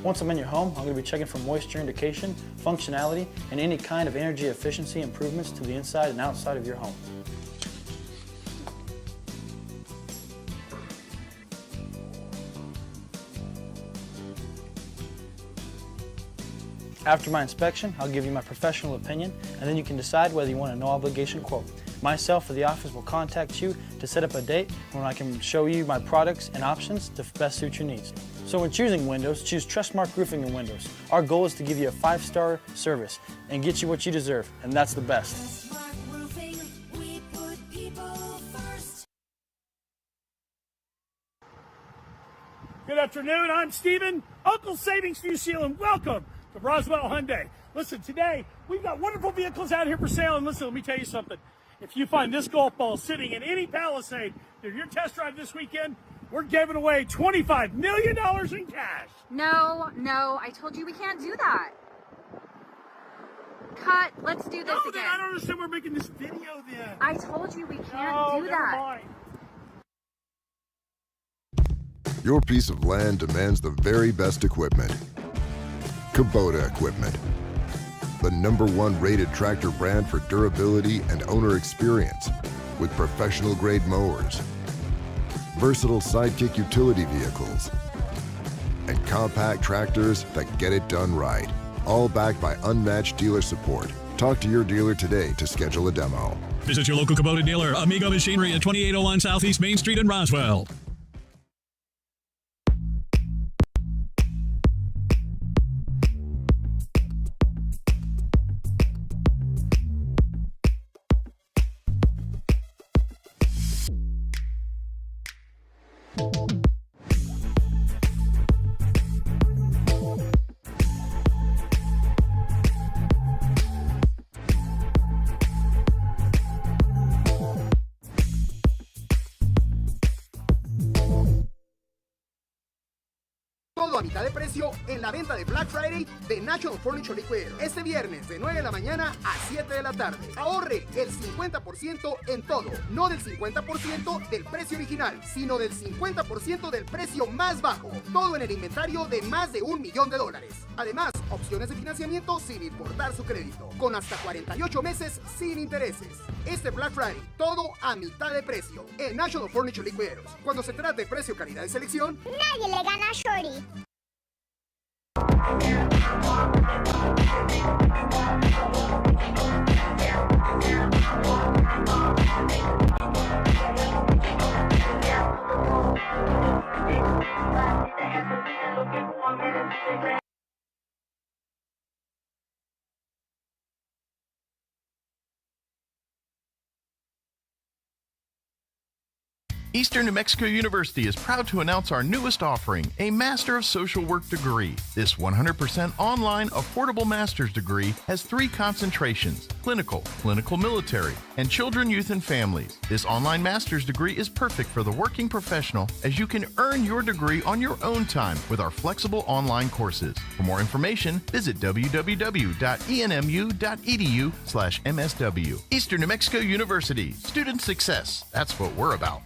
Once I'm in your home, I'm going to be checking for moisture indication, functionality, and any kind of energy efficiency improvements to the inside and outside of your home. After my inspection, I'll give you my professional opinion, and then you can decide whether you want a no-obligation quote. Myself or the office will contact you to set up a date when I can show you my products and options to best suit your needs. So when choosing windows, choose Trustmark Roofing and Windows. Our goal is to give you a 5-star service and get you what you deserve, and that's the best. Good afternoon, I'm Steven, Uncle Savings View Seal, and welcome to Roswell Hyundai. Listen, today we've got wonderful vehicles out here for sale, and listen, let me tell you something. If you find this golf ball sitting in any Palisade during your test drive this weekend, we're giving away $25 million in cash. No, I told you we can't do that. Cut, let's do this again. I don't understand, we're making this video then. I told you we can't do that. Mind. Your piece of land demands the very best equipment. Kubota Equipment, the #1 rated tractor brand for durability and owner experience, with professional-grade mowers, versatile sidekick utility vehicles, and compact tractors that get it done right, all backed by unmatched dealer support. Talk to your dealer today to schedule a demo. Visit your local Kubota dealer, Amigo Machinery at 2801 Southeast Main Street in Roswell. a mitad de precio en la venta de Black Friday de National Furniture Liquidation. Este viernes de 9 de la mañana a 7 de la tarde. Ahorre el 50% en todo. No del 50% del precio original, sino del 50% del precio más bajo. Todo en el inventario de más de $1 millón. Además, opciones de financiamiento sin importar su crédito, con hasta 48 meses sin intereses. Este Black Friday, todo a mitad de precio en National Furniture Liquidators. Cuando se trata de precio, calidad y selección, nadie le gana a Shorty. Eastern New Mexico University is proud to announce our newest offering, a Master of Social Work degree. This 100% online, affordable master's degree has 3 concentrations: clinical, clinical military, and children, youth, and families. This online master's degree is perfect for the working professional, as you can earn your degree on your own time with our flexible online courses. For more information, visit www.enmu.edu/MSW. Eastern New Mexico University, student success. That's what we're about.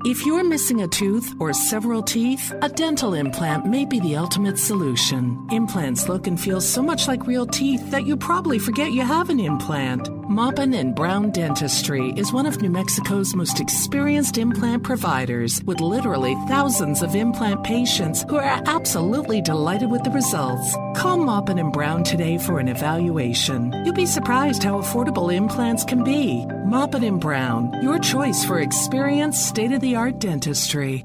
If you're missing a tooth or several teeth, a dental implant may be the ultimate solution. Implants look and feel so much like real teeth that you probably forget you have an implant. Maupin and Brown Dentistry is one of New Mexico's most experienced implant providers, with literally thousands of implant patients who are absolutely delighted with the results. Call Maupin and Brown today for an evaluation. You'll be surprised how affordable implants can be. Maupin and Brown, your choice for experienced, state-of-the-art dentistry.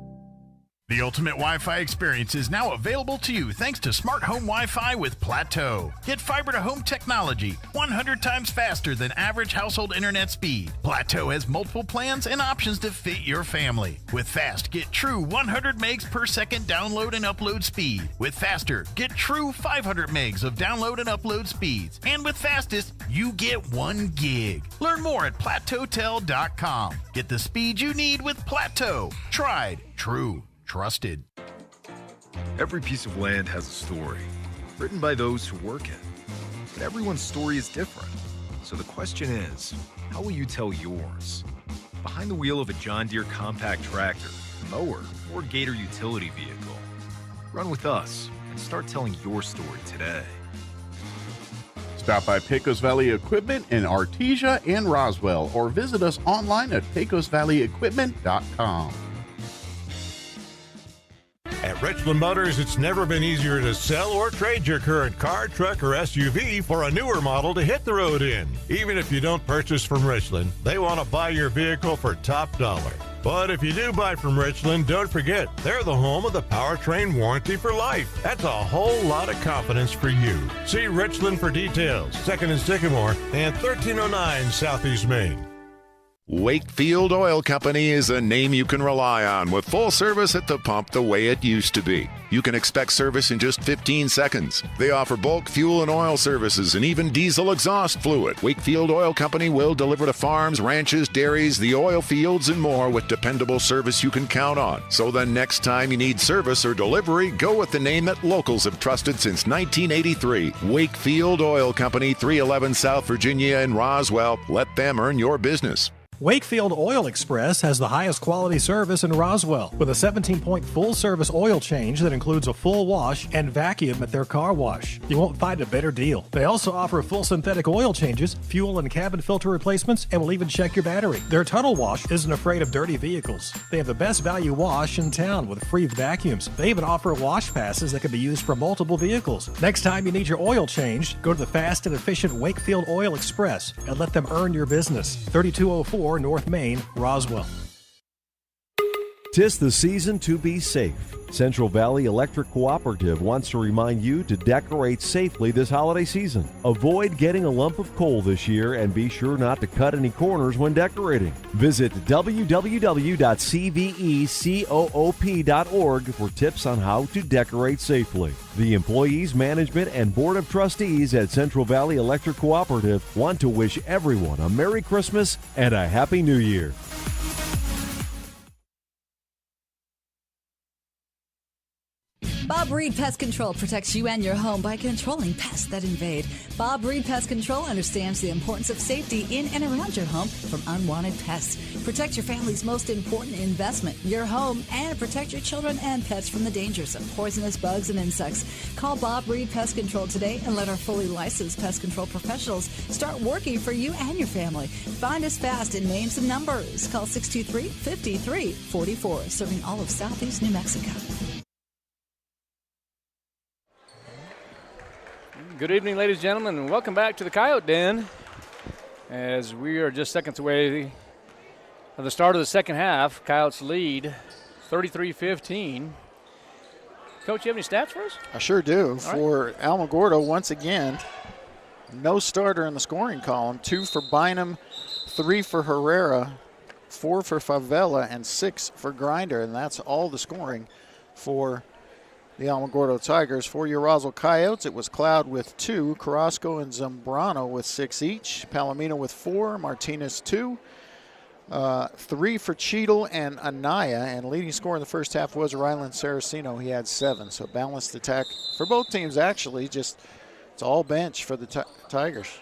The ultimate Wi-Fi experience is now available to you thanks to Smart Home Wi-Fi with Plateau. Get fiber-to-home technology 100 times faster than average household internet speed. Plateau has multiple plans and options to fit your family. With Fast, get true 100 megs per second download and upload speed. With Faster, get true 500 megs of download and upload speeds. And with Fastest, you get 1 gig. Learn more at plateautel.com. Get the speed you need with Plateau. Tried, true, trusted. Every piece of land has a story, written by those who work it. But everyone's story is different. So the question is, how will you tell yours? Behind the wheel of a John Deere compact tractor, mower, or Gator utility vehicle. Run with us and start telling your story today. Stop by Pecos Valley Equipment in Artesia and Roswell, or visit us online at pecosvalleyequipment.com. At Richland Motors, it's never been easier to sell or trade your current car, truck, or SUV for a newer model to hit the road in. Even if you don't purchase from Richland, they want to buy your vehicle for top dollar. But if you do buy from Richland, don't forget, they're the home of the powertrain warranty for life. That's a whole lot of confidence for you. See Richland for details. 2nd and Sycamore and 1309 Southeast Main. Wakefield Oil Company is a name you can rely on, with full service at the pump the way it used to be. You can expect service in just 15 seconds. They offer bulk fuel and oil services and even diesel exhaust fluid. Wakefield Oil Company will deliver to farms, ranches, dairies, the oil fields, and more with dependable service you can count on. So the next time you need service or delivery, go with the name that locals have trusted since 1983. Wakefield Oil Company, 311 South Virginia in Roswell. Let them earn your business. Wakefield Oil Express has the highest quality service in Roswell, with a 17-point full-service oil change that includes a full wash and vacuum at their car wash. You won't find a better deal. They also offer full synthetic oil changes, fuel and cabin filter replacements, and will even check your battery. Their tunnel wash isn't afraid of dirty vehicles. They have the best value wash in town with free vacuums. They even offer wash passes that can be used for multiple vehicles. Next time you need your oil changed, go to the fast and efficient Wakefield Oil Express and let them earn your business. 3204 North Main, Roswell. 'Tis the season to be safe. Central Valley Electric Cooperative wants to remind you to decorate safely this holiday season. Avoid getting a lump of coal this year and be sure not to cut any corners when decorating. Visit www.cvecoop.org for tips on how to decorate safely. The employees, management, and Board of Trustees at Central Valley Electric Cooperative want to wish everyone a Merry Christmas and a Happy New Year. Bob Reed Pest Control protects you and your home by controlling pests that invade. Bob Reed Pest Control understands the importance of safety in and around your home from unwanted pests. Protect your family's most important investment, your home, and protect your children and pets from the dangers of poisonous bugs and insects. Call Bob Reed Pest Control today and let our fully licensed pest control professionals start working for you and your family. Find us fast in names and numbers. Call 623-5344, serving all of Southeast New Mexico. Good evening, ladies and gentlemen, and welcome back to the Coyote Den as we are just seconds away of the start of the second half. Coyotes lead 33-15. Coach, you have any stats for us? I sure do. All for right. Alamogordo, once again, no starter in the scoring column. 2 for Bynum, 3 for Herrera, 4 for Favela, and 6 for Grinder, and that's all the scoring for the Alamogordo Tigers. For your Roswell Coyotes, it was Cloud with 2, Carrasco and Zambrano with 6 each, Palomino with 4, Martinez 2, 3 for Cheadle and Anaya, and leading scorer in the first half was Ryland Saraceno. He had 7, so balanced attack for both teams actually. Just it's all bench for the Tigers.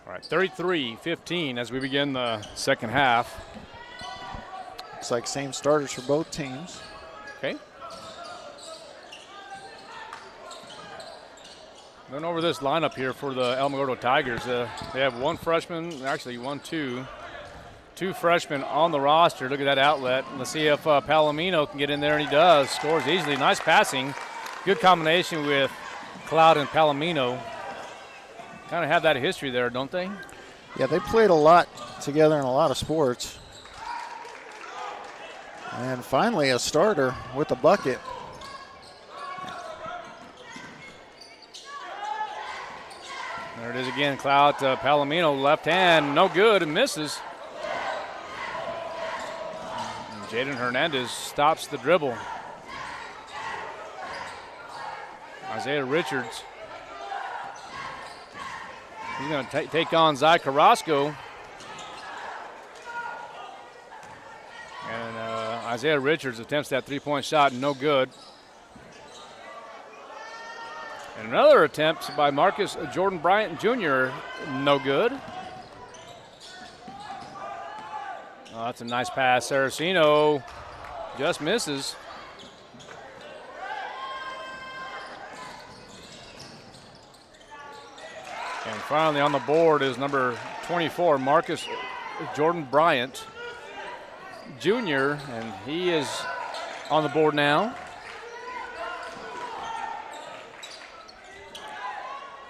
All right, 33-15 as we begin the second half. Looks like same starters for both teams. Okay. Going over this lineup here for the Alamogordo Tigers. They have one freshman, actually two freshmen on the roster. Look at that outlet. Let's see if Palomino can get in there, and he does. Scores easily. Nice passing. Good combination with Cloud and Palomino. Kind of have that history there, don't they? Yeah, they played a lot together in a lot of sports. And finally a starter with a bucket. There it is again, Cloud to Palomino, left hand, no good, and misses. And Jaden Hernandez stops the dribble. Isaiah Richards. He's going to take on Zai Carrasco. And Isaiah Richards attempts that three-point shot, no good. And another attempt by Marcus Jordan Bryant Jr., no good. Oh, that's a nice pass. Saraceno just misses. And finally on the board is number 24, Marcus Jordan Bryant Jr., and he is on the board now.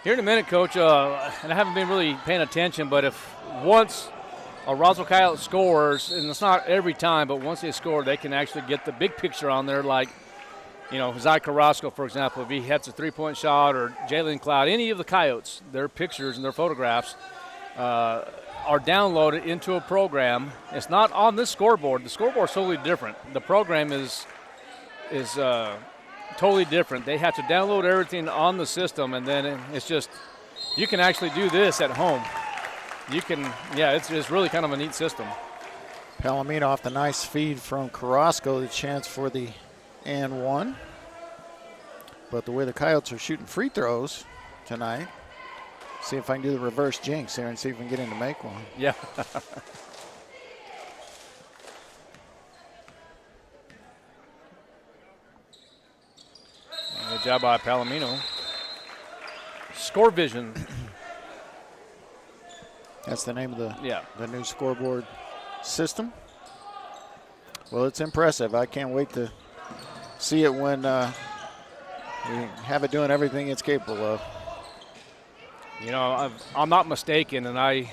Here in a minute, Coach, and I haven't been really paying attention, but if once a Roswell Coyote scores, and it's not every time, but once they score, they can actually get the big picture on there, like, you know, Zai Carrasco, for example, if he hits a three-point shot, or Jalen Cloud, any of the Coyotes, their pictures and their photographs are downloaded into a program. It's not on this scoreboard. The scoreboard's totally different. The program is totally different. They have to download everything on the system, and then it's just, you can actually do this at home. You can, yeah, it's really kind of a neat system. Palomino off the nice feed from Carrasco, the chance for the and one. But the way the Coyotes are shooting free throws tonight, see if I can do the reverse jinx here and see if we can get in to make one. Yeah. Good job by Palomino. Score Vision. That's the name of the new scoreboard system. Well, it's impressive. I can't wait to see it when we have it doing everything it's capable of. You know, I'm not mistaken, and that's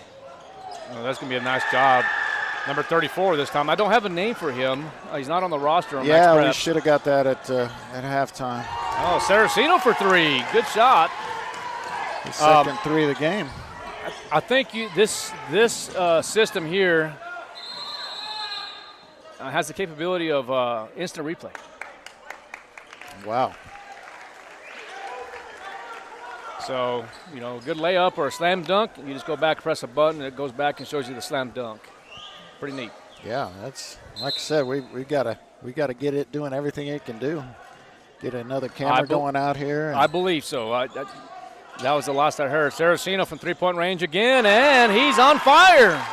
going to be a nice job. Number 34 this time. I don't have a name for him. He's not on the roster. Yeah, we should have got that at halftime. Oh, Saraceno for 3. Good shot. His second 3 of the game. I think this system here has the capability of instant replay. Wow. So, you know, good layup or a slam dunk, you just go back, press a button, and it goes back and shows you the slam dunk. Pretty neat. Yeah, that's, like I said, we gotta get it doing everything it can do. Get another camera going out here. I believe so. That was the last I heard. Saraceno from three-point range again, and he's on fire.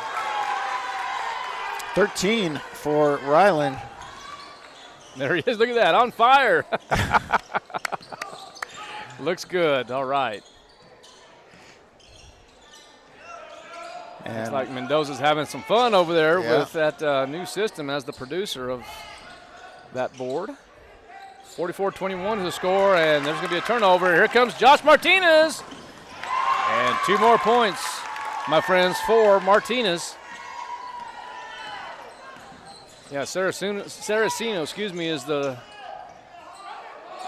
13 for Ryland. There he is. Look at that, on fire. Looks good. All right. And looks like Mendoza's having some fun over there with that new system as the producer of that board. 44-21 is the score, and there's going to be a turnover. Here comes Josh Martinez. And 2 more points, my friends, for Martinez. Yeah, Saraceno, is the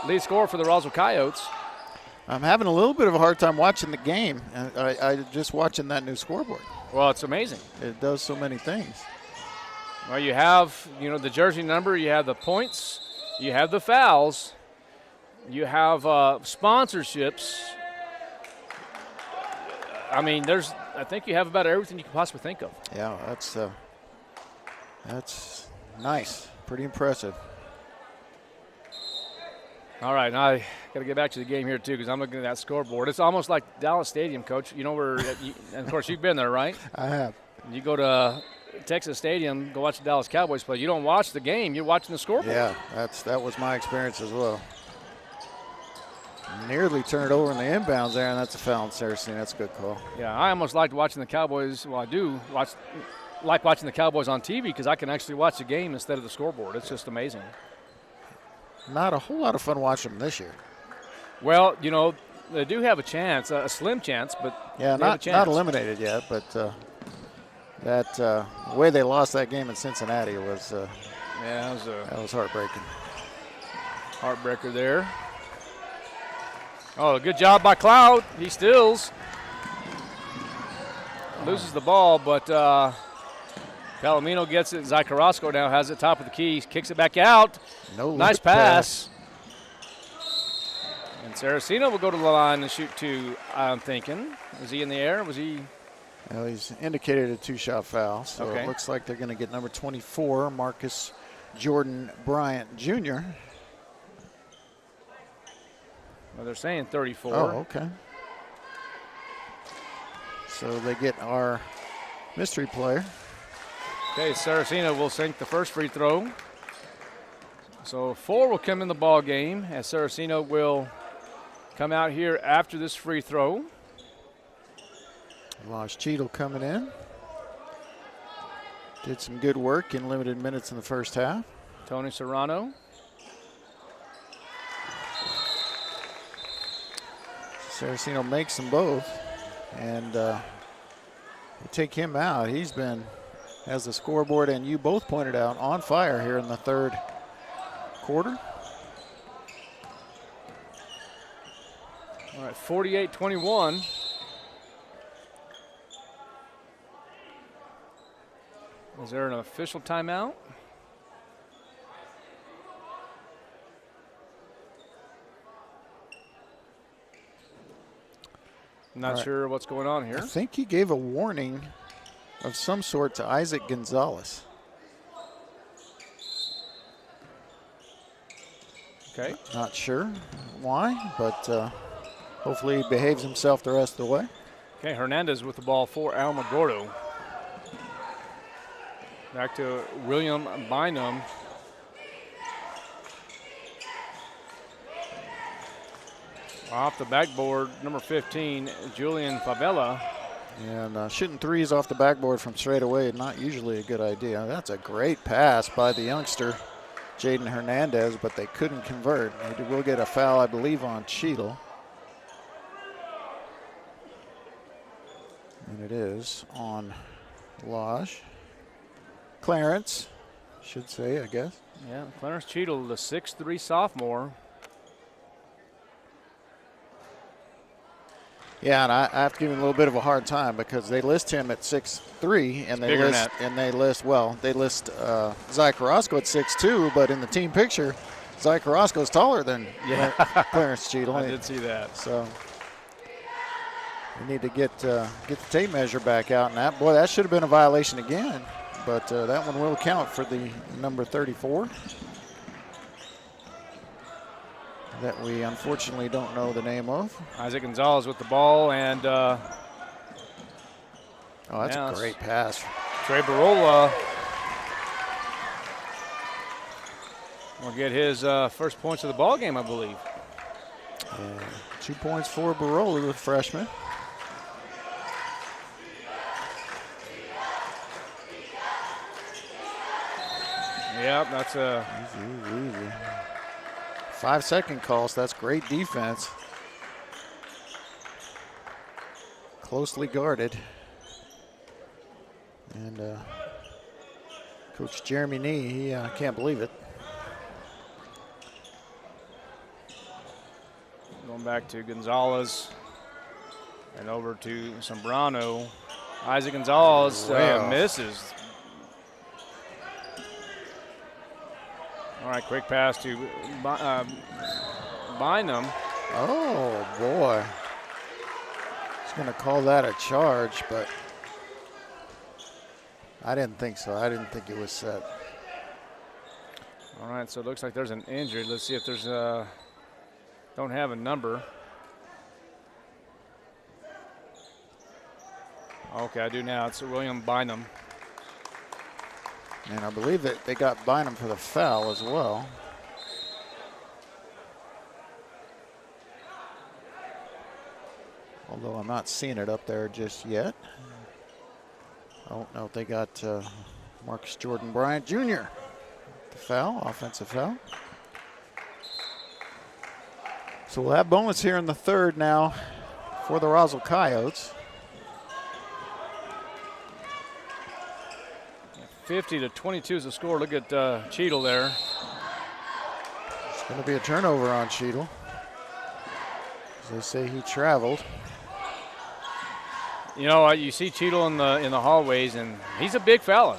lead scorer for the Roswell Coyotes. I'm having a little bit of a hard time watching the game. I just watching that new scoreboard. Well, it's amazing. It does so many things. Well, you have, the jersey number, you have the points, you have the fouls, you have sponsorships. I mean, I think you have about everything you can possibly think of. Yeah, that's nice. Pretty impressive. All right, now I got to get back to the game here, too, because I'm looking at that scoreboard. It's almost like Dallas Stadium, Coach. You know where, and of course, you've been there, right? I have. You go to Texas Stadium, go watch the Dallas Cowboys play. You don't watch the game. You're watching the scoreboard. Yeah, that was my experience as well. Nearly turned over in the inbounds there, and that's a foul on Saracen. That's a good call. Yeah, I almost liked watching the Cowboys. Well, I do like watching the Cowboys on TV because I can actually watch the game instead of the scoreboard. It's just amazing. Not a whole lot of fun watching them this year. Well, they do have a chance, a slim chance, but not eliminated yet. But that way they lost that game in Cincinnati was that was heartbreaking. Heartbreaker there. Oh, good job by Cloud. He steals. Loses the ball, but Palomino gets it. Zy Carrasco now has it top of the key. Kicks it back out. Nice pass. And Saraceno will go to the line and shoot 2, I'm thinking. Was he in the air? Was he? Well, he's indicated a 2-shot foul, so it looks like they're going to get number 24, Marcus Jordan Bryant Jr. Well, they're saying 34. Oh, okay. So they get our mystery player. Okay, Saraceno will sink the first free throw. So 4 will come in the ball game as Saraceno will come out here after this free throw. Lodge Cheadle coming in. Did some good work in limited minutes in the first half. Tony Serrano. Saraceno makes them both. And take him out. He's been, as the scoreboard and you both pointed out, on fire here in the third quarter. All right, 48-21. Is there an official timeout? Not sure what's going on here. I think he gave a warning of some sort to Isaac Gonzalez. Okay. Not sure why, but hopefully he behaves himself the rest of the way. Okay, Hernandez with the ball for Alamogordo. Back to William Bynum. Off the backboard, number 15, Julian Favela. And shooting threes off the backboard from straight away, not usually a good idea. That's a great pass by the youngster, Jaden Hernandez, but they couldn't convert. They will get a foul, I believe, on Cheadle. And it is on Lodge. Clarence, should say, I guess. Yeah, Clarence Cheadle, the 6'3" sophomore. Yeah, and I have to give him a little bit of a hard time because they list him at 6'3", and they list Zy Carrasco at 6'2", but in the team picture, Zy Carrasco is taller than Clarence Cheadle. I did see that. So we need to get the tape measure back out, and that should have been a violation again, but that one will count for the number 34. that we unfortunately don't know the name of. Isaac Gonzalez with the ball, and oh, that's a great pass. Trey Barola will get his first points of the ball game, I believe. 2 points for Barola, the freshman. Yep, that's a easy. 5-second call, so that's great defense. Closely guarded. And Coach Jeremy Nee, he can't believe it. Going back to Gonzalez and over to Sombrano. Isaac Gonzalez misses. All right, quick pass to Bynum. Oh, boy. He's going to call that a charge, but I didn't think so. I didn't think it was set. All right, so it looks like there's an injury. Let's see if there's don't have a number. Okay, I do now. It's William Bynum. And I believe that they got Bynum for the foul as well. Although I'm not seeing it up there just yet. I don't know if they got Marcus Jordan Bryant Jr. The foul, offensive foul. So we'll have bonus here in the third now for the Roswell Coyotes. 50-22 is the score. Look at Cheadle there. It's going to be a turnover on Cheadle. As they say, he traveled. You know, you see Cheadle in the hallways, and he's a big fella.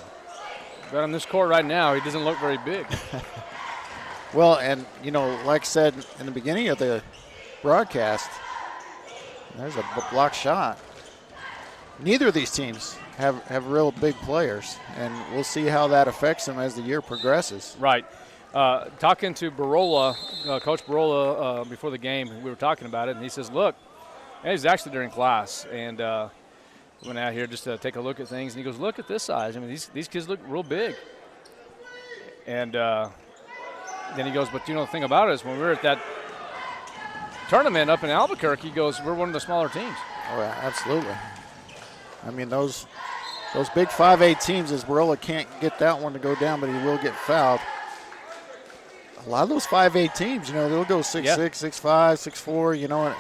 But on this court right now, he doesn't look very big. Well, and, you know, like I said in the beginning of the broadcast, there's a block shot. Neither of these teams have real big players, and we'll see how that affects them as the year progresses. Right. Talking to Barola, Coach Barola, before the game, we were talking about it, and he says, look, and he's actually during class, and went out here just to take a look at things, and he goes, look at this size. I mean, these kids look real big. And then he goes, but you know, the thing about it is when we were at that tournament up in Albuquerque, he goes, we're one of the smaller teams. Oh, yeah, absolutely. I mean, those big 5'8" teams, as Barola can't get that one to go down, but he will get fouled. A lot of those 5'8" teams, you know, they'll go 6'6", 6'5", 6'4", you know,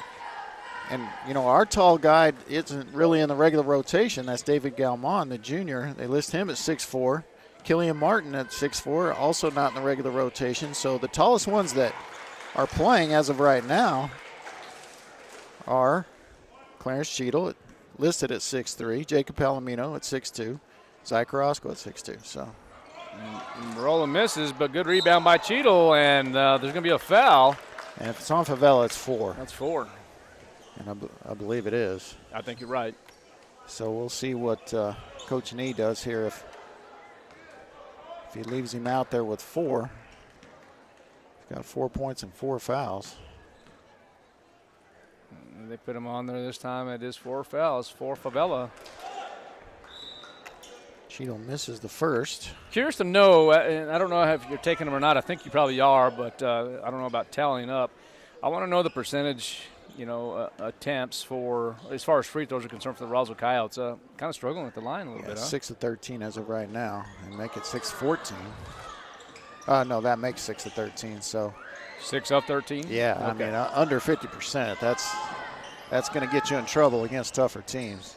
and you know, our tall guy isn't really in the regular rotation. That's David Galmon, the junior. They list him at 6'4". Killian Martin at 6'4", also not in the regular rotation. So the tallest ones that are playing as of right now are Clarence Cheadle, listed at 6'3", Jacob Palomino at 6'2", Zach Roscoe at 6'2". So Barola misses, but good rebound by Cheadle, and there's going to be a foul. And if it's on Favela, it's 4. That's 4. And I believe it is. I think you're right. So we'll see what Coach Nee does here. If he leaves him out there with 4, he's got 4 points and 4 fouls. They put him on there this time. It is 4 fouls for Favela. Cheadle misses the first. Curious to know, and I don't know if you're taking them or not. I think you probably are, but I don't know about tallying up. I want to know the percentage, you know, attempts for, as far as free throws are concerned, for the Roswell Coyotes. Kind of struggling with the line a little bit, huh? 6 of 13 as of right now, and make it 6-14. No, that makes 6 of 13. So 6 of 13. Yeah, okay. I mean under 50%. That's going to get you in trouble against tougher teams.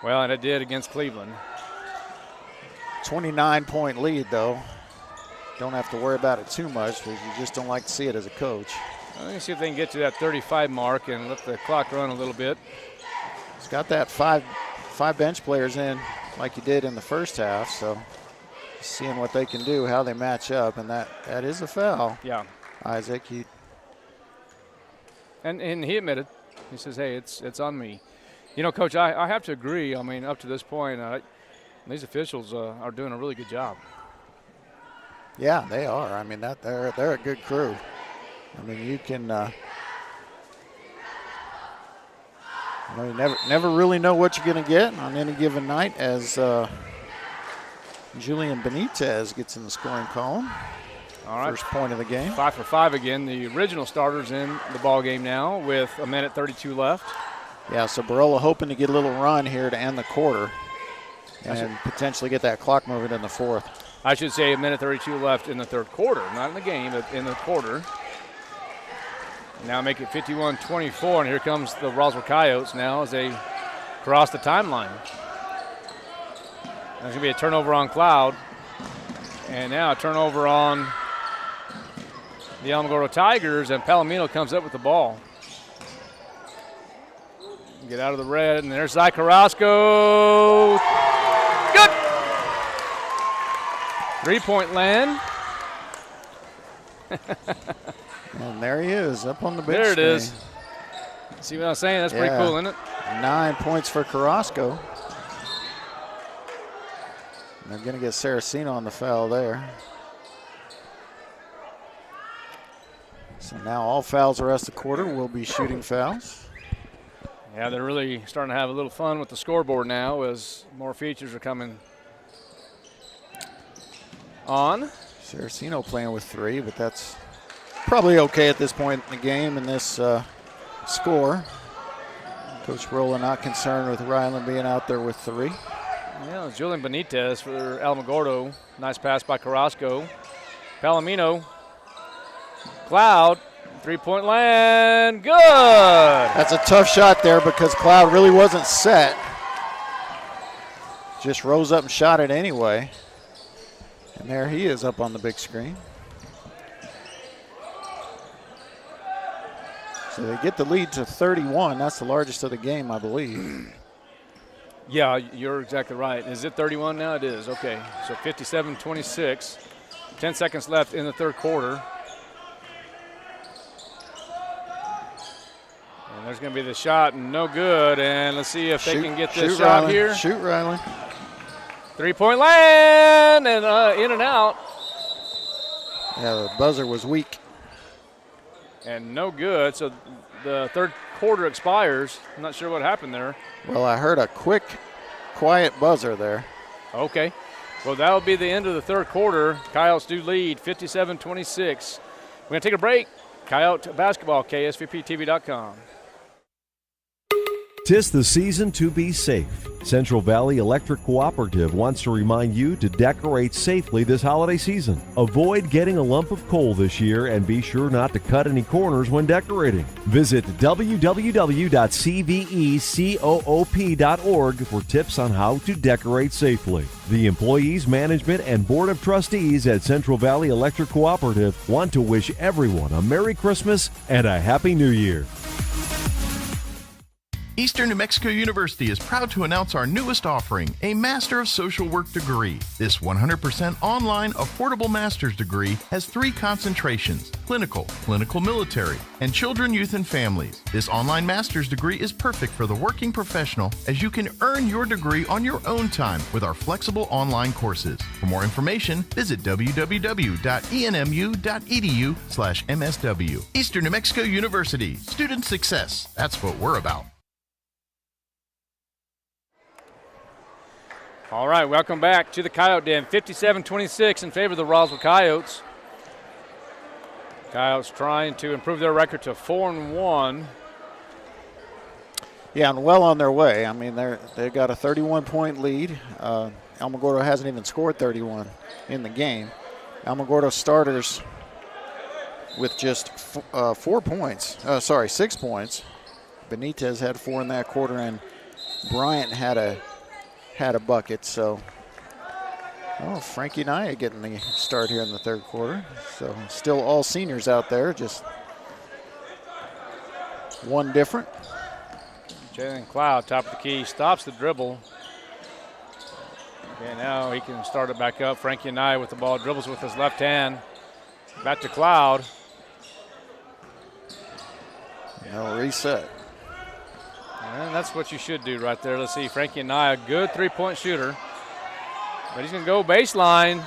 Well, and it did against Cleveland. 29-point lead, though. Don't have to worry about it too much because you just don't like to see it as a coach. Let me see if they can get to that 35 mark and let the clock run a little bit. He's got that five bench players in like he did in the first half, so seeing what they can do, how they match up, and that is a foul. Yeah. Isaac, and he admitted. He says, hey, it's on me. You know, Coach, I have to agree. I mean, up to this point, these officials are doing a really good job. Yeah, they are. I mean, they're a good crew. I mean, you can you never really know what you're going to get on any given night as Julian Benitez gets in the scoring column. All right. First point of the game. 5 for 5 again. The original starters in the ball game now with 1:32 left. Yeah, so Barola hoping to get a little run here to end the quarter and potentially get that clock moving in the fourth. I should say 1:32 left in the third quarter, not in the game, but in the quarter. Now make it 51-24, and here comes the Roswell Coyotes now as they cross the timeline. There's going to be a turnover on Cloud, and now a turnover on the Alamogordo Tigers, and Palomino comes up with the ball. Get out of the red, and there's Zy Carrasco. Good! 3-point land. And there he is, up on the big There it screen. is. See what I'm saying? That's pretty cool, isn't it? 9 points for Carrasco. They're going to get Saraceno on the foul there. So now all fouls the rest of the quarter will be shooting fouls. Yeah, they're really starting to have a little fun with the scoreboard now as more features are coming on. Saraceno playing with 3, but that's probably okay at this point in the game in this score. Coach Rolla not concerned with Ryland being out there with 3. Yeah, Julian Benitez for Alamogordo. Nice pass by Carrasco. Palomino. Cloud. 3-point land. Good. That's a tough shot there because Cloud really wasn't set. Just rose up and shot it anyway. And there he is up on the big screen. So they get the lead to 31. That's the largest of the game, I believe. Yeah, you're exactly right. Is it 31 now? It is. Okay. So 57-26. 10 seconds left in the third quarter. And there's going to be the shot, no good. And let's see if they can get this shot Riley. here. Shoot, Riley. 3-point land, and in and out. Yeah, the buzzer was weak. And no good. So the third quarter expires. I'm not sure what happened there. Well, I heard a quick, quiet buzzer there. Okay. Well, that will be the end of the third quarter. Coyotes do lead 57-26. We're going to take a break. Coyote basketball, KSVPTV.com. 'Tis the season to be safe. Central Valley Electric Cooperative wants to remind you to decorate safely this holiday season. Avoid getting a lump of coal this year and be sure not to cut any corners when decorating. Visit www.cvecoop.org for tips on how to decorate safely. The employees, management, and Board of Trustees at Central Valley Electric Cooperative want to wish everyone a Merry Christmas and a Happy New Year. Eastern New Mexico University is proud to announce our newest offering, a Master of Social Work degree. This 100% online, affordable master's degree has 3 concentrations: clinical, clinical military, and children, youth, and families. This online master's degree is perfect for the working professional as you can earn your degree on your own time with our flexible online courses. For more information, visit www.enmu.edu/MSW. Eastern New Mexico University, student success. That's what we're about. All right, welcome back to the Coyote Den. 57-26 in favor of the Roswell Coyotes. Coyotes trying to improve their record to 4-1. Yeah, and well on their way. I mean, they've got a 31-point lead. Alamogordo hasn't even scored 31 in the game. Alamogordo starters with just 6 points. Benitez had 4 in that quarter, and Bryant had a bucket. So, Frankie Naya getting the start here in the third quarter. So still all seniors out there, just one different. Jalen Cloud, top of the key, stops the dribble. Okay, now he can start it back up. Frankie Naya with the ball, dribbles with his left hand. Back to Cloud. No reset. And that's what you should do right there. Let's see, Frankie Naya, good 3-point shooter. But he's going to go baseline.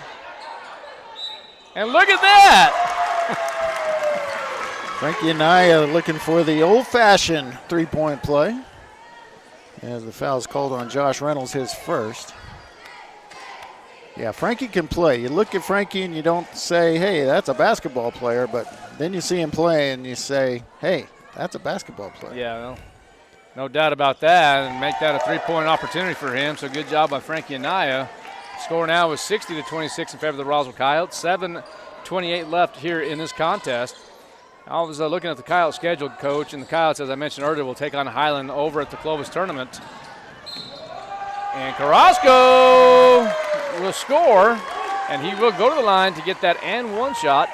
And look at that! Frankie and I looking for the old-fashioned three-point play. As the foul's called on Josh Reynolds, his first. Yeah, Frankie can play. You look at Frankie and you don't say, hey, that's a basketball player, but then you see him play and you say, hey, that's a basketball player. Yeah, well, no doubt about that, and make that a three-point opportunity for him. So good job by Frankie Anaya. Score now is 60-26 in favor of the Roswell Coyotes. 7:28 left here in this contest. I was looking at the Coyotes schedule, Coach, and the Coyotes, as I mentioned earlier, will take on Highland over at the Clovis tournament. And Carrasco will score, and he will go to the line to get that and one shot.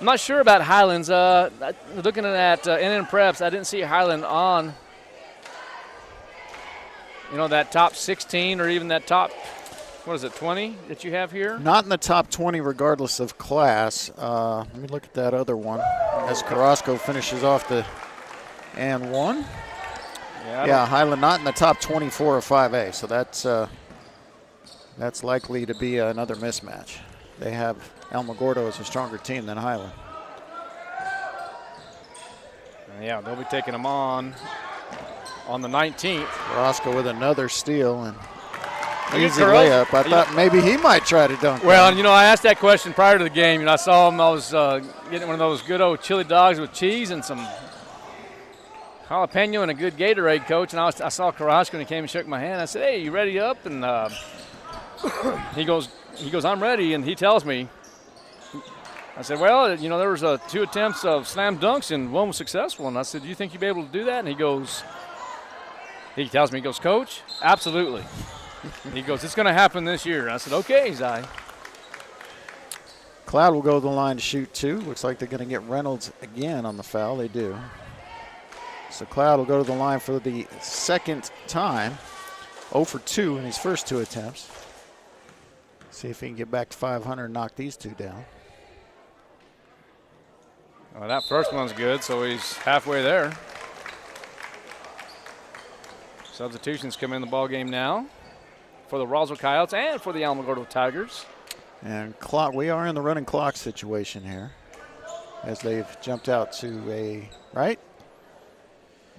I'm not sure about Highlands. Looking at NN Preps, I didn't see Highland on, that top 16 or even that top, 20 that you have here? Not in the top 20 regardless of class. Let me look at that other one as Carrasco finishes off the and one. Yeah, Highland not in the top 24 of 5A, so that's likely to be another mismatch. They have Alamogordo as a stronger team than Highland. Yeah, they'll be taking them on the 19th. Carrasco with another steal and easy layup. I thought maybe he might try to dunk. Well, I asked that question prior to the game. I saw him. I was getting one of those good old chili dogs with cheese and some jalapeno and a good Gatorade, Coach. And I saw Carrasco and he came and shook my hand. I said, "Hey, you ready up?" And he goes, "I'm ready." And he tells me, I said, "Well, there was 2 attempts of slam dunks and one was successful." And I said, "Do you think you'll be able to do that?" And he tells me, "Coach, absolutely." He goes, "It's going to happen this year." I said, "Okay, Zai." Cloud will go to the line to shoot 2. Looks like they're going to get Reynolds again on the foul. They do. So Cloud will go to the line for the second time. 0 for 2 in his first 2 attempts. See if he can get back to 500 and knock these 2 down. Well, that first one's good, so he's halfway there. Substitutions come in the ball game now for the Roswell Coyotes and for the Alamogordo Tigers. And we are in the running clock situation here as they've jumped out to a, right?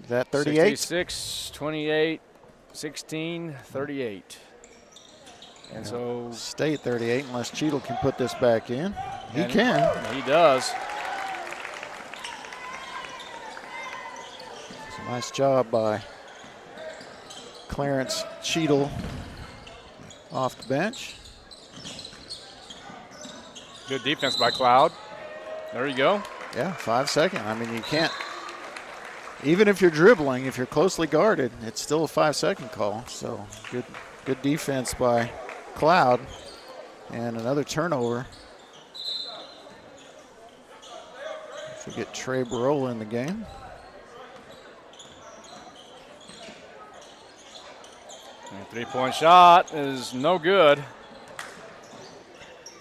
Is that 38? 66, 28, 16, 38. And so stay at 38 unless Cheadle can put this back in. He can. He does. It's a nice job by Clarence Cheadle off the bench. Good defense by Cloud. There you go. Yeah, 5 seconds. I mean, you can't, even if you're dribbling, if you're closely guarded, it's still a 5-second call. So good defense by Cloud. And another turnover. So we get Trey Barola in the game. And 3-point shot is no good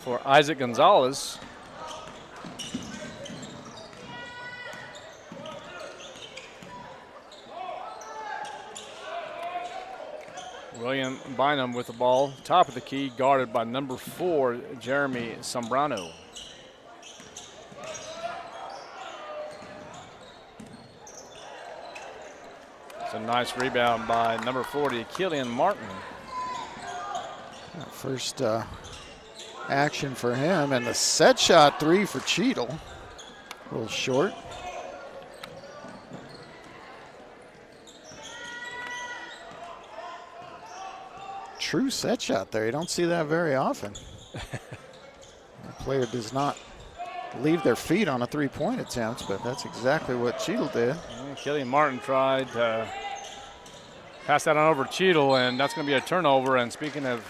for Isaac Gonzalez. William Bynum with the ball, top of the key, guarded by number 4, Jeremy Sombrano. It's a nice rebound by number 40, Killian Martin. First action for him, and the set shot 3 for Cheadle. A little short. True set shot there. You don't see that very often. The player does not leave their feet on a 3-point attempt, but that's exactly what Cheadle did. Killian Martin tried to pass that on over to Cheadle, and that's going to be a turnover. And speaking of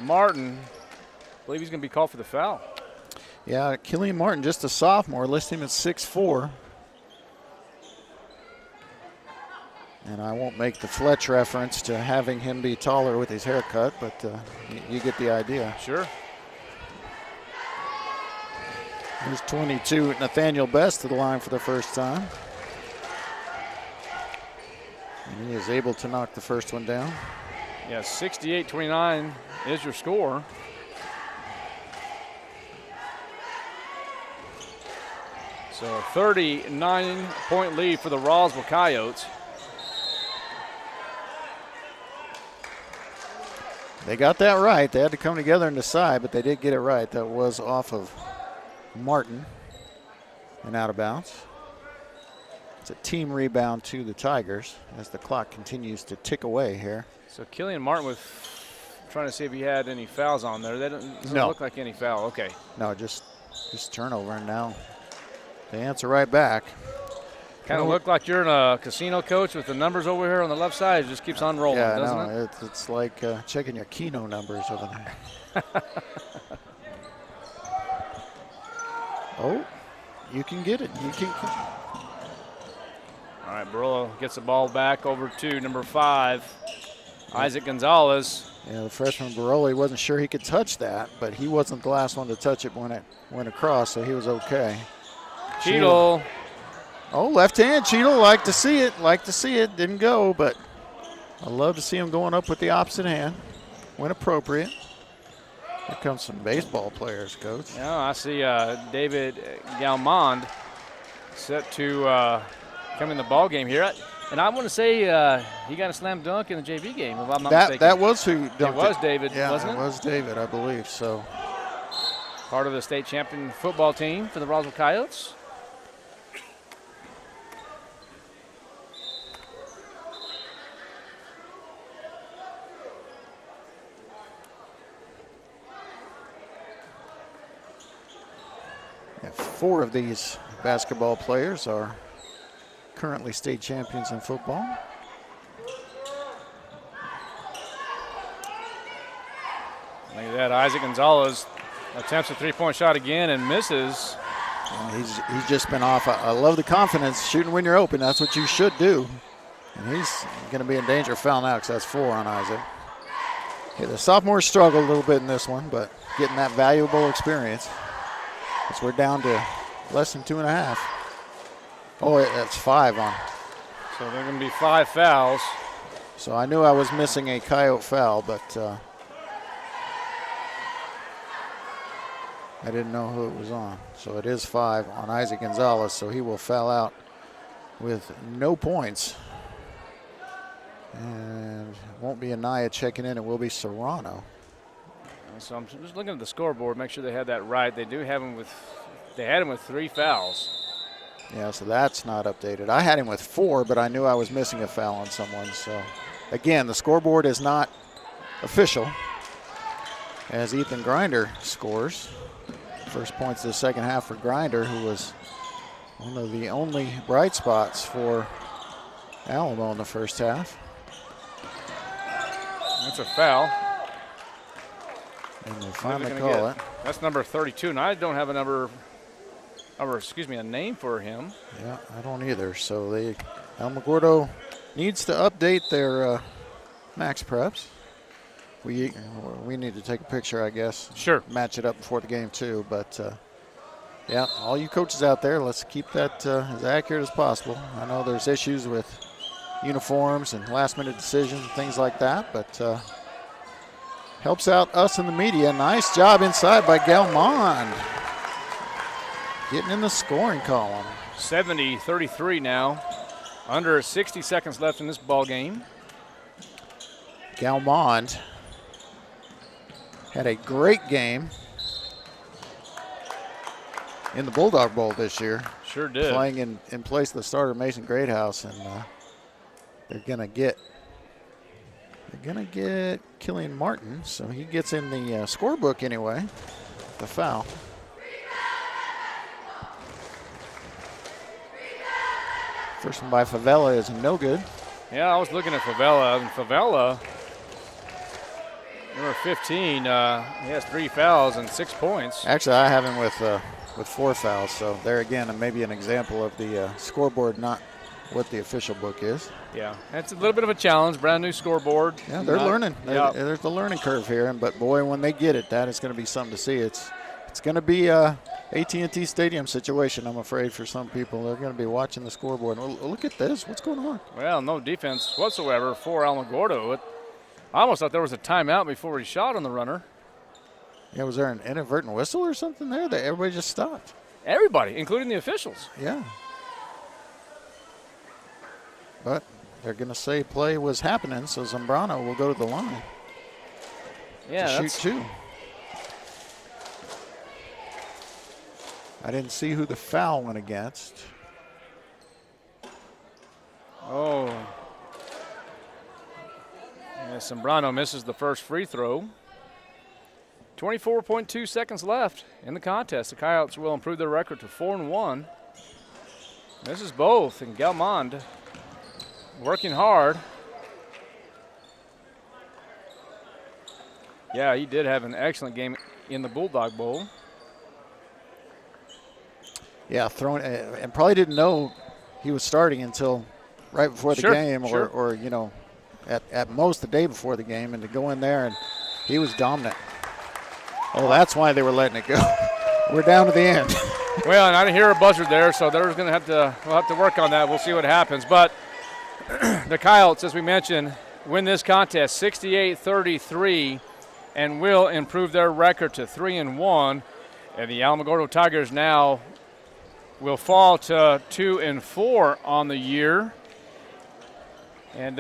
Martin, I believe he's going to be called for the foul. Yeah, Killian Martin, just a sophomore, listing him at 6'4". And I won't make the Fletch reference to having him be taller with his haircut, but you get the idea. Sure. Here's 22, Nathaniel Best to the line for the first time. And he is able to knock the first one down. Yeah, 68-29 is your score. So a 39-point lead for the Roswell Coyotes. They got that right. They had to come together and decide, but they did get it right. That was off of Martin and out of bounds. It's a team rebound to the Tigers as the clock continues to tick away here. So Killian Martin was trying to see if he had any fouls on there. That doesn't look like any foul. Okay. No, just turnover, and now they answer right back. Kind of look like you're in a casino, coach, with the numbers over here on the left side. It just keeps on rolling, doesn't it? It's like checking your Keno numbers over there. Oh, you can get it. You can. All right, Barolo gets the ball back over to number 5, Isaac Gonzalez. Yeah, the freshman Baroli wasn't sure he could touch that, but he wasn't the last one to touch it when it went across, so he was okay. Cheadle. Oh, left hand, Cheadle. Like to see it. Didn't go, but I love to see him going up with the opposite hand when appropriate. Here comes some baseball players, Coach. Yeah, I see David Galmond set to come in the ball game here. And I want to say he got a slam dunk in the JV game, if I'm not mistaken. That was who dunked it. It was David, wasn't it? It was David, I believe, so. Part of the state champion football team for the Roswell Coyotes. Yeah, 4 of these basketball players are currently state champions in football. Look at that, Isaac Gonzalez attempts a three-point shot again and misses. And he's just been off. I love the confidence, shooting when you're open. That's what you should do. And he's going to be in danger of fouling out because that's 4 on Isaac. Okay, the sophomores struggled a little bit in this one, but getting that valuable experience. As we're down to less than 2.5. Oh, that's 5 on. So there are going to be 5 fouls. So I knew I was missing a Coyote foul, but I didn't know who it was on. So it is 5 on Isaac Gonzalez, so he will foul out with no points. And it won't be Anaya checking in, it will be Serrano. So I'm just looking at the scoreboard, make sure they had that right. They had him with 3 fouls. Yeah, so that's not updated. I had him with 4, but I knew I was missing a foul on someone. So again, the scoreboard is not official as Ethan Grinder scores. First points of the second half for Grinder, who was one of the only bright spots for Alamo in the first half. That's a foul. And they finally call it. That's number 32, and I don't have a name for him. Yeah, I don't either. So Alamogordo needs to update their max preps. We need to take a picture, I guess. Sure. Match it up before the game too. But yeah, all you coaches out there, let's keep that as accurate as possible. I know there's issues with uniforms and last-minute decisions and things like that, but helps out us in the media. Nice job inside by Galmond. Getting in the scoring column. 70-33 now. Under 60 seconds left in this ball game. Galmond had a great game in the Bulldog Bowl this year. Sure did. Playing in place of the starter Mason Greathouse, and they're gonna get Killian Martin, so he gets in the scorebook anyway. The foul. First one by Favela is no good. Yeah, I was looking at Favela, and Favela, number 15, he has 3 fouls and 6 points. Actually, I have him with 4 fouls, so there again, maybe an example of the scoreboard not what the official book is. Yeah, it's a little bit of a challenge, brand new scoreboard. Yeah, they're learning. Yeah. There's the learning curve here, but boy, when they get it, that is going to be something to see. It's going to be a AT&T Stadium situation, I'm afraid, for some people. They're going to be watching the scoreboard. Well, look at this. What's going on? Well, no defense whatsoever for Alamogordo. I almost thought there was a timeout before he shot on the runner. Yeah, was there an inadvertent whistle or something there that everybody just stopped? Everybody, including the officials. Yeah. But they're going to say play was happening, so Zambrano will go to the line. Yeah, to shoot 2. I didn't see who the foul went against. Oh. Yeah, Zambrano misses the first free throw. 24.2 seconds left in the contest. The Coyotes will improve their record to 4-1. Misses both, and Galmond working hard. Yeah, he did have an excellent game in the Bulldog Bowl. Yeah, throwing, and probably didn't know he was starting until right before the game, or you know, at most the day before the game, and to go in there and he was dominant. Oh, that's why they were letting it go. We're down to the end. Well, and I didn't hear a buzzer there, so we'll have to work on that. We'll see what happens. But the Coyotes, as we mentioned, win this contest 68-33 and will improve their record to 3-1. And the Alamogordo Tigers now will fall to 2-4 on the year. And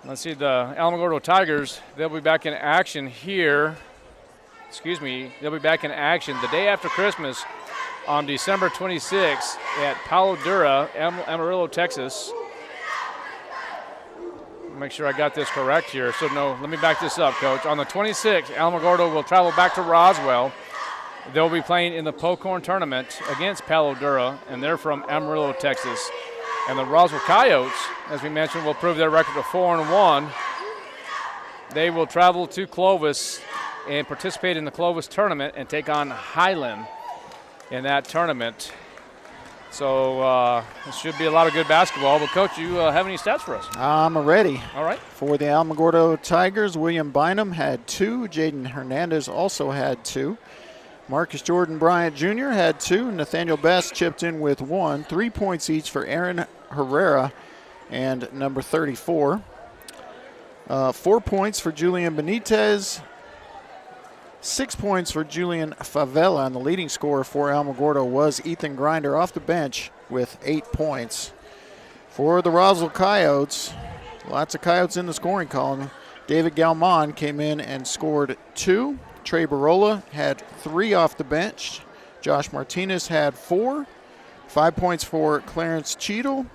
let's see, the Alamogordo Tigers, they'll be back in action here. They'll be back in action the day after Christmas on December 26th at Palo Duro, Amarillo, Texas. Make sure I got this correct here. So, no, let me back this up, Coach. On the 26th, Alamogordo will travel back to Roswell. They'll be playing in the Pocorn tournament against Palo Duro, and they're from Amarillo, Texas. And the Roswell Coyotes, as we mentioned, will prove their record to 4-1. They will travel to Clovis and participate in the Clovis tournament and take on Highland in that tournament. So it should be a lot of good basketball. But, Coach, you have any stats for us? I'm ready. All right. For the Alamogordo Tigers, William Bynum had 2. Jaden Hernandez also had 2. Marcus Jordan Bryant Jr. had 2. Nathaniel Best chipped in with 1. 3 points each for Aaron Herrera and number 34. 4 points for Julian Benitez. 6 points for Julian Favela, and the leading scorer for Alamogordo was Ethan Grinder off the bench with 8 points. For the Roswell Coyotes, lots of Coyotes in the scoring column. David Galmon came in and scored 2. Trey Barola had 3 off the bench. Josh Martinez had 4. 5 points for Clarence Cheadle.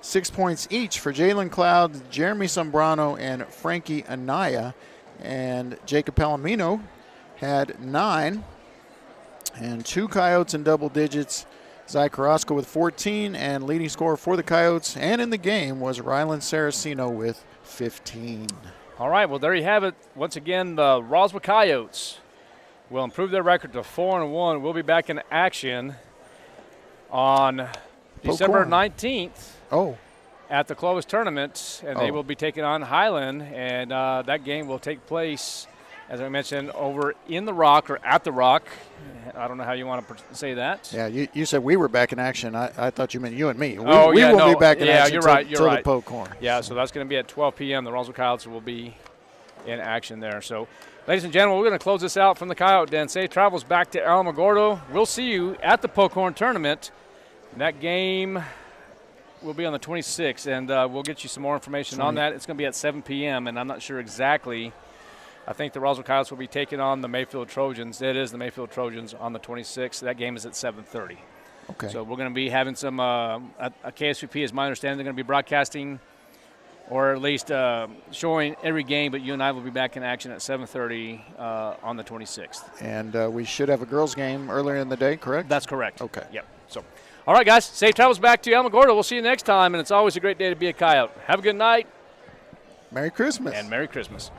6 points each for Jalen Cloud, Jeremy Sombrano, and Frankie Anaya. And Jacob Palomino had 9. And 2 Coyotes in double digits. Zai Carrasco with 14, and leading scorer for the Coyotes and in the game was Rylan Saraceno with 15. All right, well, there you have it. Once again, the Roswell Coyotes will improve their record to 4-1. We'll be back in action on December 19th at the Clovis tournament, and they will be taking on Highland, and that game will take place, as I mentioned, over in the Rock or at the Rock. I don't know how you want to say that. Yeah, you said we were back in action. I thought you meant you and me. We yeah, will be back in action. You're right. The Pocorn. Yeah, so that's going to be at 12 p.m. The Roswell Coyotes will be in action there. So, ladies and gentlemen, we're going to close this out from the Coyote Den. Safe travels back to Alamogordo. We'll see you at the Pocorn tournament. That game will be on the 26th, and we'll get you some more information on that. It's going to be at 7 p.m., and I'm not sure exactly. I think the Roswell Coyotes will be taking on the Mayfield Trojans. It is the Mayfield Trojans on the 26th. That game is at 7:30. Okay. So we're going to be having some a KSVP, is my understanding. They're going to be broadcasting or at least showing every game, but you and I will be back in action at 7:30 on the 26th. And we should have a girls' game earlier in the day, correct? That's correct. Okay. Yep. So, all right, guys, safe travels back to Alamogordo. We'll see you next time, and it's always a great day to be a Coyote. Have a good night. Merry Christmas. And Merry Christmas.